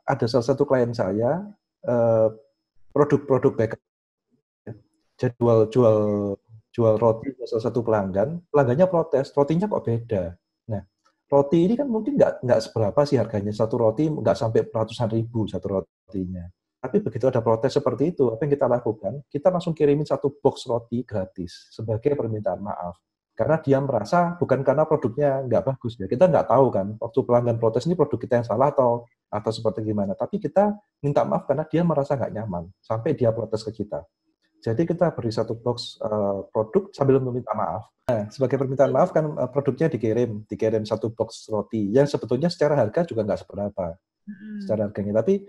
Ada salah satu klien saya, produk bakery, jadi jual roti ke salah satu pelanggannya protes, rotinya kok beda. Nah, roti ini kan mungkin nggak seberapa sih harganya, satu roti nggak sampai ratusan ribu satu rotinya. Tapi begitu ada protes seperti itu, apa yang kita lakukan? Kita langsung kirimin satu box roti gratis sebagai permintaan maaf. Karena dia merasa bukan karena produknya nggak bagus ya. Kita nggak tahu kan, waktu pelanggan protes ini produk kita yang salah atau seperti gimana. Tapi kita minta maaf karena dia merasa nggak nyaman sampai dia protes ke kita. Jadi kita beri satu box produk sambil meminta maaf. Nah, sebagai permintaan maaf kan produknya dikirim satu box roti yang sebetulnya secara harga juga nggak seberapa secara harganya. Tapi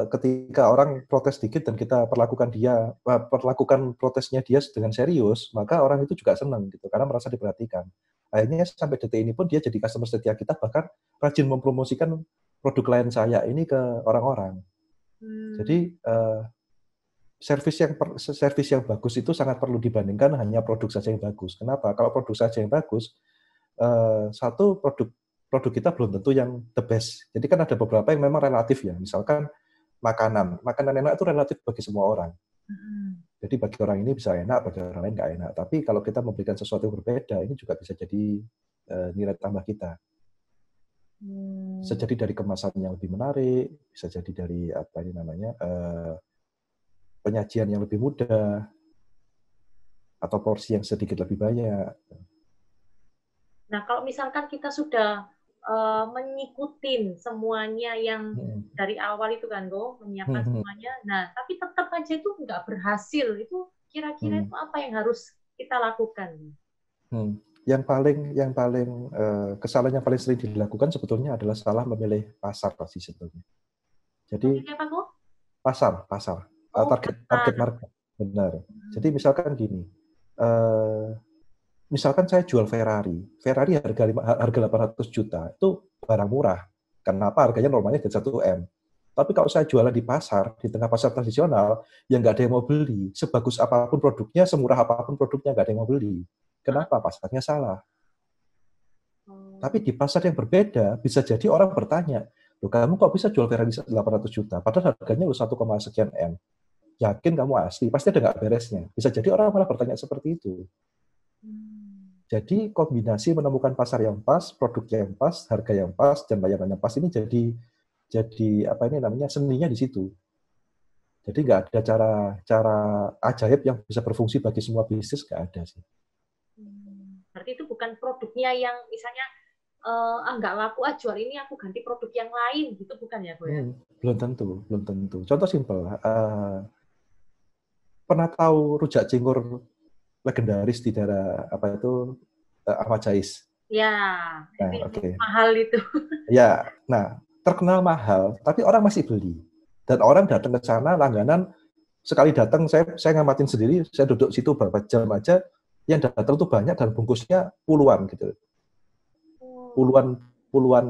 ketika orang protes dikit dan kita perlakukan protesnya dia dengan serius, maka orang itu juga senang gitu karena merasa diperhatikan. Akhirnya sampai detik ini pun dia jadi customer setia kita, bahkan rajin mempromosikan produk klien saya ini ke orang-orang. Jadi servis yang bagus itu sangat perlu dibandingkan hanya produk saja yang bagus. Kenapa? Kalau produk saja yang bagus, satu produk kita belum tentu yang the best. Jadi kan ada beberapa yang memang relatif ya. Misalkan makanan enak itu relatif bagi semua orang. Jadi bagi orang ini bisa enak, bagi orang lain nggak enak. Tapi kalau kita memberikan sesuatu yang berbeda, ini juga bisa jadi nilai tambah kita. Bisa jadi dari kemasan yang lebih menarik, bisa jadi dari penyajian yang lebih mudah, atau porsi yang sedikit lebih banyak. Nah, kalau misalkan kita sudah mengikutin semuanya yang dari awal itu kan, menyiapkan semuanya. Nah, tapi tetap aja itu nggak berhasil. Itu kira-kira itu apa yang harus kita lakukan? Yang paling kesalahan yang paling sering dilakukan sebetulnya adalah salah memilih pasar pasti sebetulnya. Jadi apa, Bu? Pasar, target market, benar. Jadi misalkan gini, misalkan saya jual Ferrari harga 800 juta, itu barang murah. Kenapa? Harganya normalnya 1 M. Tapi kalau saya jualan di pasar, di tengah pasar tradisional, yang nggak ada yang mau beli, sebagus apapun produknya, semurah apapun produknya, nggak ada yang mau beli. Kenapa? Pasarnya salah. Tapi di pasar yang berbeda, bisa jadi orang bertanya, loh kamu kok bisa jual Ferrari 800 juta, padahal harganya lu 1, sekian M. Yakin kamu asli? Pasti ada nggak beresnya. Bisa jadi orang malah bertanya seperti itu. Jadi kombinasi menemukan pasar yang pas, produk yang pas, harga yang pas, dan layanan yang pas ini jadi seninya di situ. Jadi nggak ada cara ajaib yang bisa berfungsi bagi semua bisnis, nggak ada sih. Berarti itu bukan produknya yang misalnya nggak laku, jual ini aku ganti produk yang lain, gitu bukan ya, Bu? Belum tentu. Contoh simpel, pernah tahu rujak cingur legendaris di daerah Ahmad Jais? Ya, Nah, mahal itu. Ya, nah terkenal mahal, tapi orang masih beli. Dan orang datang ke sana langganan sekali datang saya ngamatin sendiri, saya duduk situ berapa jam aja, yang datang tuh banyak dan bungkusnya puluhan gitu. Puluhan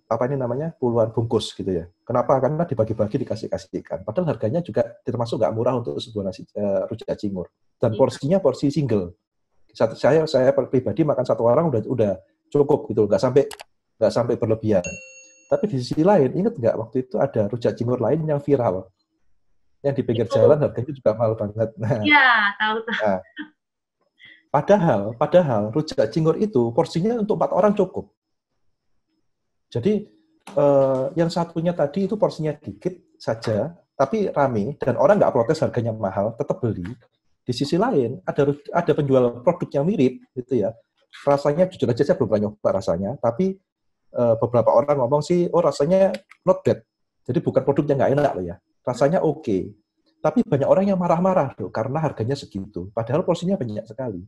apa ini namanya? Puluhan bungkus gitu ya. Kenapa? Karena dibagi-bagi dikasih-kasihkan. Padahal harganya juga termasuk nggak murah untuk sebuah nasi rujak cingur. Dan porsinya porsi single. Saya pribadi makan satu orang udah cukup gitu, nggak sampai berlebihan. Tapi di sisi lain, ingat nggak waktu itu ada rujak cingur lain yang viral, yang di pinggir jalan harganya juga mahal banget. Iya, tahu. Nah, padahal rujak cingur itu porsinya untuk 4 orang cukup. Jadi yang satunya tadi itu porsinya dikit saja, tapi rame dan orang nggak protes harganya mahal, tetap beli. Di sisi lain ada penjual produk yang mirip gitu ya. Rasanya jujur aja saya belum pernah nyoba rasanya, tapi beberapa orang ngomong sih, oh rasanya not bad. Jadi bukan produknya nggak enak loh ya, rasanya oke. Tapi banyak orang yang marah-marah loh karena harganya segitu, padahal porsinya banyak sekali.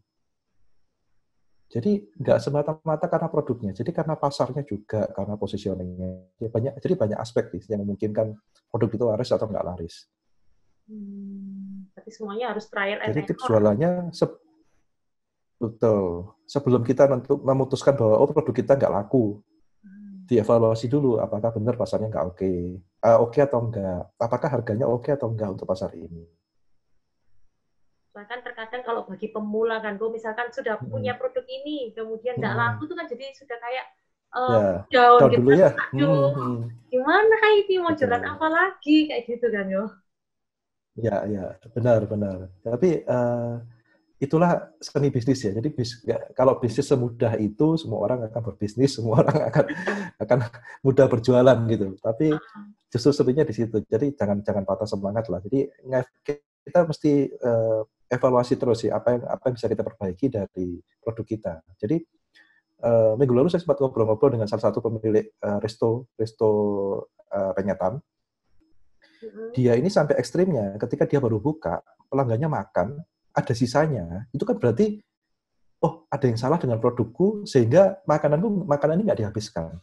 Jadi nggak semata-mata karena produknya, jadi karena pasarnya juga, karena positioningnya. Jadi banyak aspek yang memungkinkan produk itu laris atau nggak laris. Tapi semuanya harus trial and Jadi error. tips jualannya betul. Sebelum kita memutuskan bahwa produk kita nggak laku, dievaluasi dulu apakah benar pasarnya nggak oke atau enggak, apakah harganya oke atau enggak untuk pasar ini. Bahkan terkadang kalau bagi pemula kan, gue misalkan sudah punya produk ini, kemudian nggak laku tuh kan jadi sudah kayak down gitu. Dulu ya. Aduh, gimana kayak ini mau jualan apa lagi kayak gitu kan yo. Ya, benar. Tapi itulah seni bisnis ya. Jadi kalau bisnis semudah itu, semua orang akan berbisnis, semua orang akan mudah berjualan gitu. Tapi justru sebenarnya di situ. Jadi jangan patah semangat lah. Jadi kita mesti evaluasi terus sih apa yang bisa kita perbaiki dari produk kita. Jadi minggu lalu saya sempat ngobrol-ngobrol dengan salah satu pemilik resto penyetan. Dia ini sampai ekstrimnya, ketika dia baru buka, pelanggannya makan, ada sisanya, itu kan berarti, oh ada yang salah dengan produkku, sehingga makanan ini nggak dihabiskan.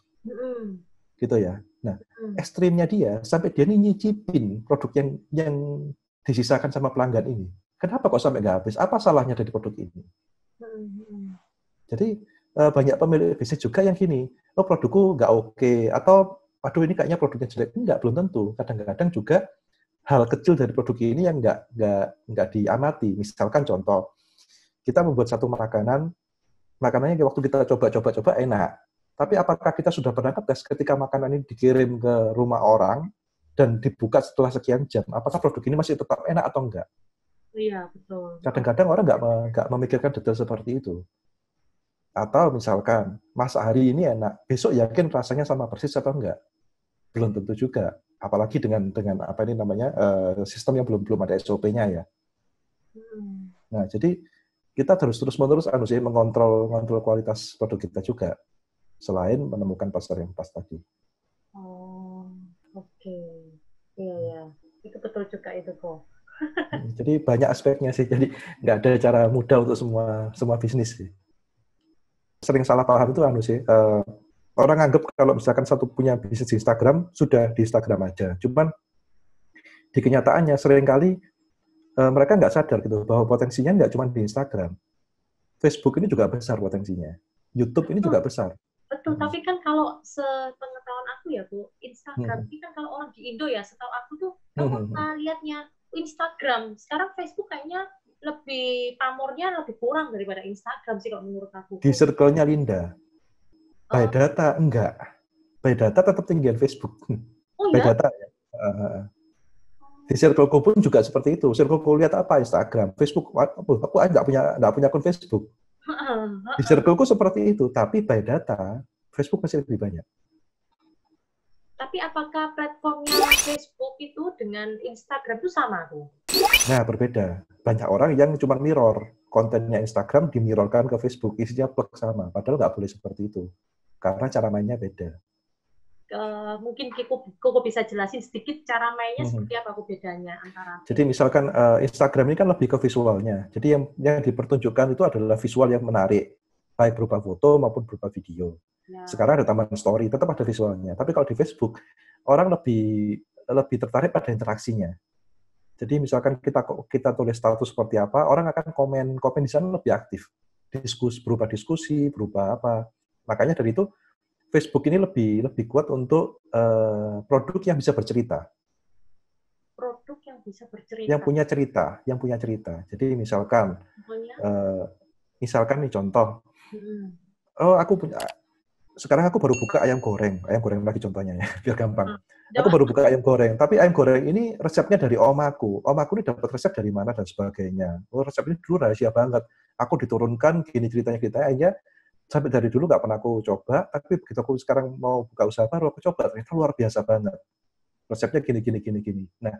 Gitu ya. Nah, ekstrimnya dia, sampai dia ini nyicipin produk yang disisakan sama pelanggan ini. Kenapa kok sampai nggak habis? Apa salahnya dari produk ini? Jadi, banyak pemilik bisnis juga yang gini, oh produkku nggak oke, atau aduh ini kayaknya produknya jelek. Enggak, belum tentu. Kadang-kadang juga hal kecil dari produk ini yang nggak diamati. Misalkan contoh, kita membuat satu makanannya waktu kita coba enak. Tapi apakah kita sudah pernah tes ketika makanan ini dikirim ke rumah orang dan dibuka setelah sekian jam, apakah produk ini masih tetap enak atau enggak? Iya, betul. Kadang-kadang orang nggak memikirkan detail seperti itu. Atau misalkan, masak hari ini enak, besok yakin rasanya sama persis atau enggak? Belum tentu juga. Apalagi dengan apa ini namanya sistem yang belum ada SOP-nya ya. Nah, jadi kita terus-menerus mengontrol kualitas produk kita juga, selain menemukan pasar yang pas tadi. Oh, oke. Iya. Itu betul juga itu kok. Jadi banyak aspeknya sih. Jadi nggak ada cara mudah untuk semua bisnis sih. Sering salah paham itu sih. Orang anggap kalau misalkan satu punya bisnis di Instagram, sudah di Instagram aja. Cuman di kenyataannya seringkali mereka nggak sadar gitu bahwa potensinya nggak cuma di Instagram. Facebook ini juga besar potensinya. YouTube ini juga besar. Betul, tapi kan kalau sepengetahuan aku ya Bu, Instagram ini kan kalau orang di Indo ya, setahu aku tuh kalau lihatnya Instagram, sekarang Facebook kayaknya lebih pamornya lebih kurang daripada Instagram sih kalau menurut aku. Di circle-nya Linda. By data enggak. By data tetap tinggian Facebook. Oh by ya? Data. Di circle-ku pun juga seperti itu. Circle-ku lihat apa? Instagram, Facebook. Aku nggak punya akun Facebook. Di circle-ku seperti itu, tapi by data Facebook masih lebih banyak. Tapi apakah platformnya Facebook itu dengan Instagram itu sama tuh? Nah, berbeda. Banyak orang yang cuma mirror. Kontennya Instagram dimirrorkan ke Facebook. Isinya plug sama. Padahal nggak boleh seperti itu. Karena cara mainnya beda. Mungkin Koko bisa jelasin sedikit cara mainnya seperti apa bedanya antara. Jadi misalkan Instagram ini kan lebih ke visualnya. Jadi yang dipertunjukkan itu adalah visual yang menarik. Baik berupa foto maupun berupa video. Ya. Sekarang ada tambahan story, tetap ada visualnya. Tapi kalau di Facebook, orang lebih tertarik pada interaksinya. Jadi misalkan kita tulis status seperti apa, orang akan komen di sana lebih aktif. Diskusi, berupa apa. Makanya dari itu Facebook ini lebih kuat untuk produk yang bisa bercerita. Produk yang bisa Yang bercerita. punya cerita. Jadi misalkan Contohnya? nih contoh, Hmm. oh sekarang aku baru buka ayam goreng lagi contohnya ya, biar gampang. Aku Coba. baru buka ayam goreng, tapi ayam goreng ini resepnya dari omaku. Omaku ini dapat resep dari mana dan sebagainya. Oh, resep ini dulu rahasia banget. Aku diturunkan, gini ceritanya, sampai dari dulu nggak pernah aku coba, tapi begitu aku sekarang mau buka usaha baru, aku coba, ternyata luar biasa banget. Resepnya gini. Nah,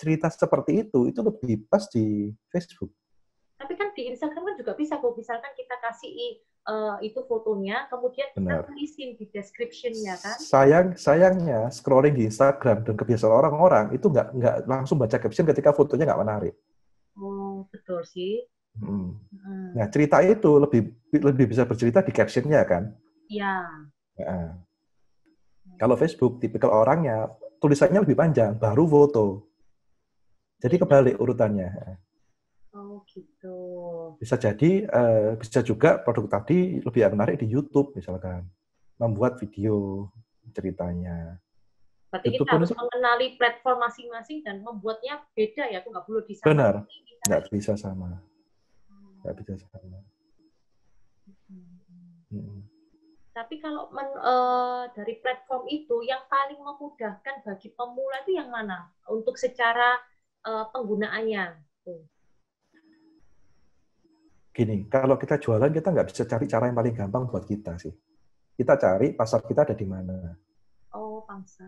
cerita seperti itu lebih pas di Facebook. Tapi kan di Instagram kan juga bisa kok, misalkan kita kasih itu fotonya, kemudian kita Benar. tulisin di description-nya kan. Sayangnya scrolling di Instagram dan kebiasaan orang-orang itu nggak langsung baca caption ketika fotonya nggak menarik. Oh, betul sih. Hmm. Hmm. Nah, cerita itu lebih bisa bercerita di captionnya kan. Ya. Nah, kalau Facebook tipikal orangnya tulisannya lebih panjang, baru foto. Jadi Iya. kebalik urutannya. Oh, gitu. Bisa juga produk tadi lebih menarik di YouTube misalkan, membuat video ceritanya. Berarti kita YouTube pun harus itu mengenali platform masing-masing dan membuatnya beda ya, aku nggak perlu disamakan benar, ini nggak caranya. bisa sama, nggak bisa sama. Hmm. Hmm. Tapi kalau dari platform itu yang paling memudahkan bagi pemula itu yang mana untuk secara penggunaannya? Tuh. Gini, kalau kita jualan kita nggak bisa cari cara yang paling gampang buat kita sih. Kita cari pasar kita ada di mana. Oh, pangsa.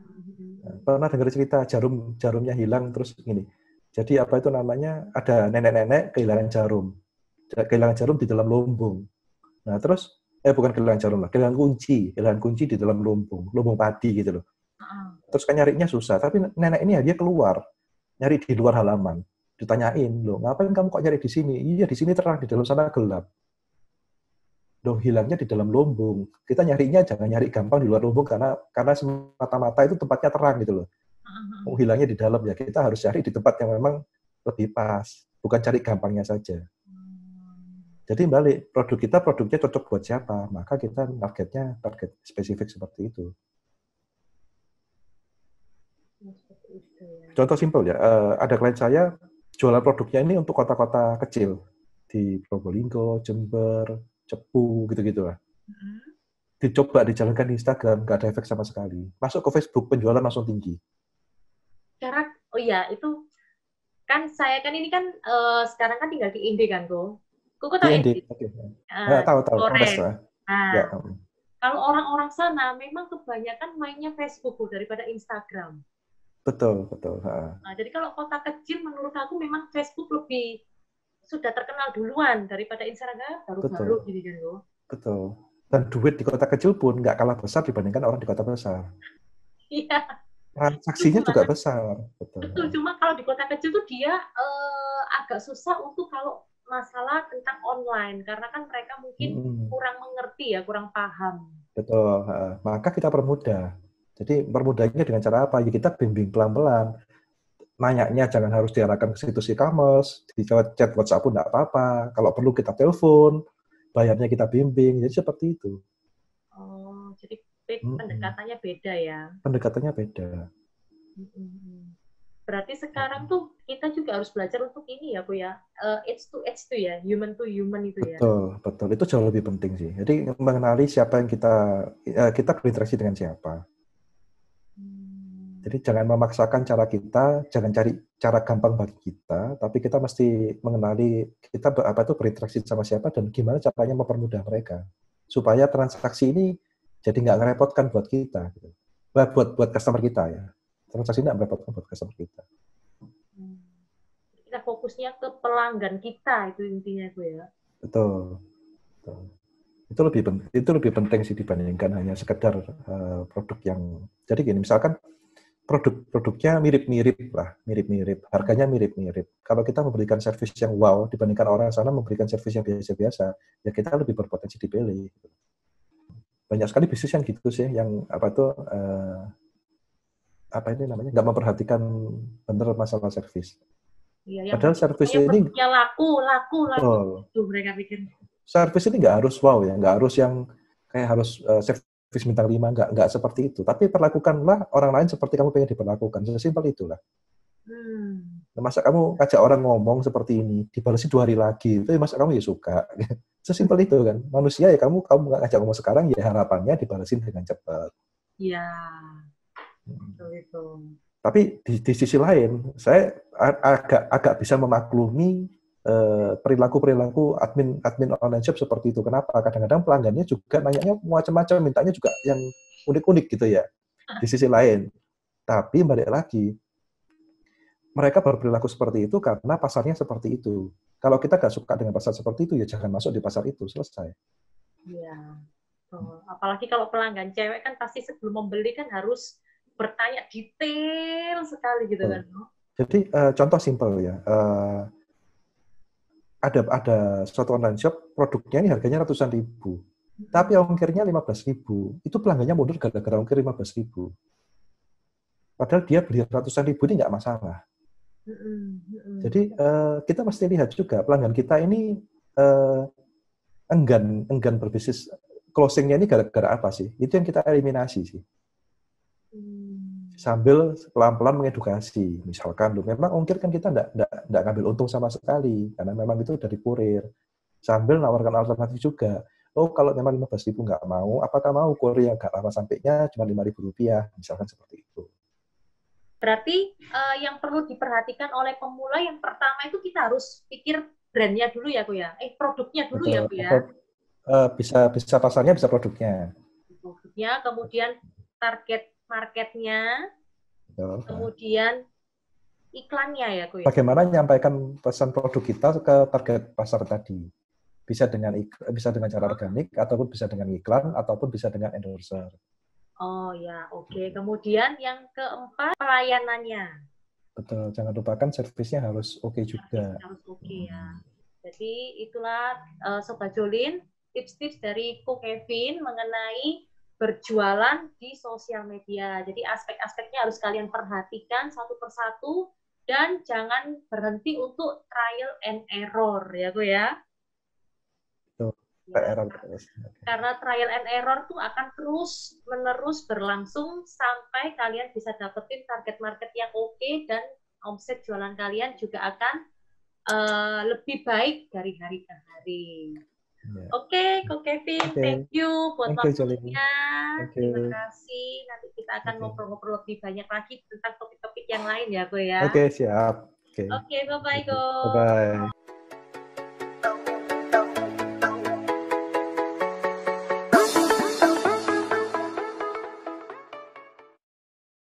Pernah dengar cerita jarumnya hilang terus gini. Jadi apa itu namanya? Ada nenek-nenek kehilangan jarum. Kehilangan jarum di dalam lumbung. Nah, terus bukan kehilangan jarum lah, kehilangan kunci di dalam lumbung padi gitu loh. Terus kan nyarinya susah, tapi nenek ini dia keluar, nyari di luar halaman. Ditanyain, loh, ngapain kamu kok nyari di sini? Iya, di sini terang, di dalam sana gelap. Loh, hilangnya di dalam lumbung. Kita nyarinya jangan nyari gampang di luar lumbung karena semata-mata itu tempatnya terang gitu loh. Hilangnya di dalam ya, kita harus cari di tempat yang memang lebih pas, bukan cari gampangnya saja. Jadi balik, produknya cocok buat siapa, maka kita target spesifik seperti itu. Contoh simpel ya, ada klien saya jualan produknya ini untuk kota-kota kecil di Probolinggo, Jember, Cepu, gitu-gitu lah. Dicoba dijalankan di Instagram, nggak ada efek sama sekali. Masuk ke Facebook, penjualan langsung tinggi. Oh ya, itu kan saya kan ini kan sekarang kan tinggal di Indi kan tuh. Kok Di tahu ND, Indi? oke. Di Tahu, Polres Flores. lah. Ya, Nah, kalau orang-orang sana memang kebanyakan mainnya Facebook daripada Instagram. betul. Nah, jadi kalau kota kecil menurut aku memang Facebook lebih sudah terkenal duluan daripada Instagram baru-baru Betul, gitu kan loh. betul. Dan duit di kota kecil pun nggak kalah besar dibandingkan orang di kota besar. Iya, Transaksinya cuma juga besar. Betul. betul cuma kalau di kota kecil tuh dia agak susah untuk kalau masalah tentang online karena kan mereka mungkin Hmm, kurang mengerti ya, kurang paham. betul. Maka kita permudah. Jadi permudahnya dengan cara apa? Ya kita bimbing pelan-pelan. Nanyanya jangan harus diarahkan ke situs e-commerce, di chat WhatsApp pun nggak apa-apa. Kalau perlu kita telepon, bayarnya kita bimbing. Jadi seperti itu. Oh, jadi Hmm, pendekatannya beda ya. pendekatannya beda. Berarti sekarang tuh kita juga harus belajar untuk ini ya, Bu ya. Edge to ya, human to human itu ya. Betul. Itu jauh lebih penting sih. Jadi mengenali siapa yang kita berinteraksi dengan siapa. Jadi jangan memaksakan cara kita, jangan cari cara gampang bagi kita, tapi kita mesti mengenali kita berinteraksi sama siapa dan gimana caranya mempermudah mereka supaya transaksi ini jadi nggak ngerepotkan buat kita, gitu. Buat customer kita ya. Transaksi ini nggak merepotkan buat customer kita. Kita fokusnya ke pelanggan kita itu intinya Bu ya. Betul. Betul. Itu lebih penting sih dibandingkan hanya sekedar produk yang. Jadi gini, misalkan produknya mirip-mirip, harganya mirip-mirip. Kalau kita memberikan servis yang wow dibandingkan orang sana memberikan servis yang biasa-biasa, ya kita lebih berpotensi dipilih. Banyak sekali bisnis yang gitu sih, yang apa ini namanya nggak memperhatikan benar masalah servis. Iya, yang Padahal penting servis pokoknya ini, produknya laku betul, itu mereka pikir. servis ini nggak harus wow ya, nggak harus yang kayak harus servis bintang 5, nggak seperti itu. Tapi perlakukanlah orang lain seperti kamu pengen diperlakukan. Sesimpel itulah. Nah, masa kamu ngajak orang ngomong seperti ini, dibalesin 2 hari lagi, itu masa kamu ya suka. Sesimpel itu kan. Manusia ya kamu nggak ngajak ngomong sekarang, ya harapannya dibalesin dengan cepat. Iya, Hmm. itu. Tapi di sisi lain, saya agak bisa memaklumi perilaku admin online shop seperti itu. Kenapa? Kadang-kadang pelanggannya juga nanyanya macam-macam, mintanya juga yang unik-unik gitu ya. Di sisi lain, tapi balik lagi, mereka berperilaku seperti itu karena pasarnya seperti itu. Kalau kita nggak suka dengan pasar seperti itu, ya jangan masuk di pasar itu, selesai. Iya. Apalagi kalau pelanggan cewek kan pasti sebelum membeli kan harus bertanya detail sekali gitu kan. Jadi contoh simpel ya, ada suatu online shop, produknya ini harganya ratusan ribu, tapi ongkirnya 15.000. Itu pelanggannya mundur gara-gara ongkir 15.000. Padahal dia beli ratusan ribu ini nggak masalah. Jadi kita mesti lihat juga pelanggan kita ini enggan berbisnis, closingnya ini gara-gara apa sih? Itu yang kita eliminasi sih. Sambil pelan-pelan mengedukasi. Misalkan, memang ongkir kan kita nggak ngambil untung sama sekali, karena memang itu dari kurir. Sambil nawarkan alternatif juga. Oh, kalau memang 15.000 nggak mau, apakah mau kurir yang nggak lama sampainya cuma Rp5.000, misalkan seperti itu. Berarti yang perlu diperhatikan oleh pemula yang pertama itu kita harus pikir brandnya dulu ya, Bu ya. Produknya dulu ya, Bu ya. Bisa pasarnya, bisa produknya. Produknya, kemudian target marketnya, kemudian iklannya ya, Bu ya. Bagaimana menyampaikan pesan produk kita ke target pasar tadi? Bisa dengan cara organik, ataupun bisa dengan iklan, ataupun bisa dengan endorser. Oh ya, oke. Kemudian yang keempat, pelayanannya. Betul, jangan lupakan servisnya harus oke juga. Harus oke ya. Jadi itulah Sobat Jolin, tips-tips dari Ko Kevin mengenai berjualan di sosial media. Jadi aspek-aspeknya harus kalian perhatikan satu persatu dan jangan berhenti untuk trial and error ya, Bu ya. Ya, karena trial and error tuh akan terus menerus berlangsung sampai kalian bisa dapetin target market yang oke dan omset jualan kalian juga akan lebih baik dari hari ke hari. Yeah. Oke, Ko Kevin, thank you buat waktunya. Terima kasih. Nanti kita akan ngobrol-ngobrol lebih banyak lagi tentang topik-topik yang lain ya, Ko ya. Oke, siap. Oke, bye-bye, Ko. Bye-bye.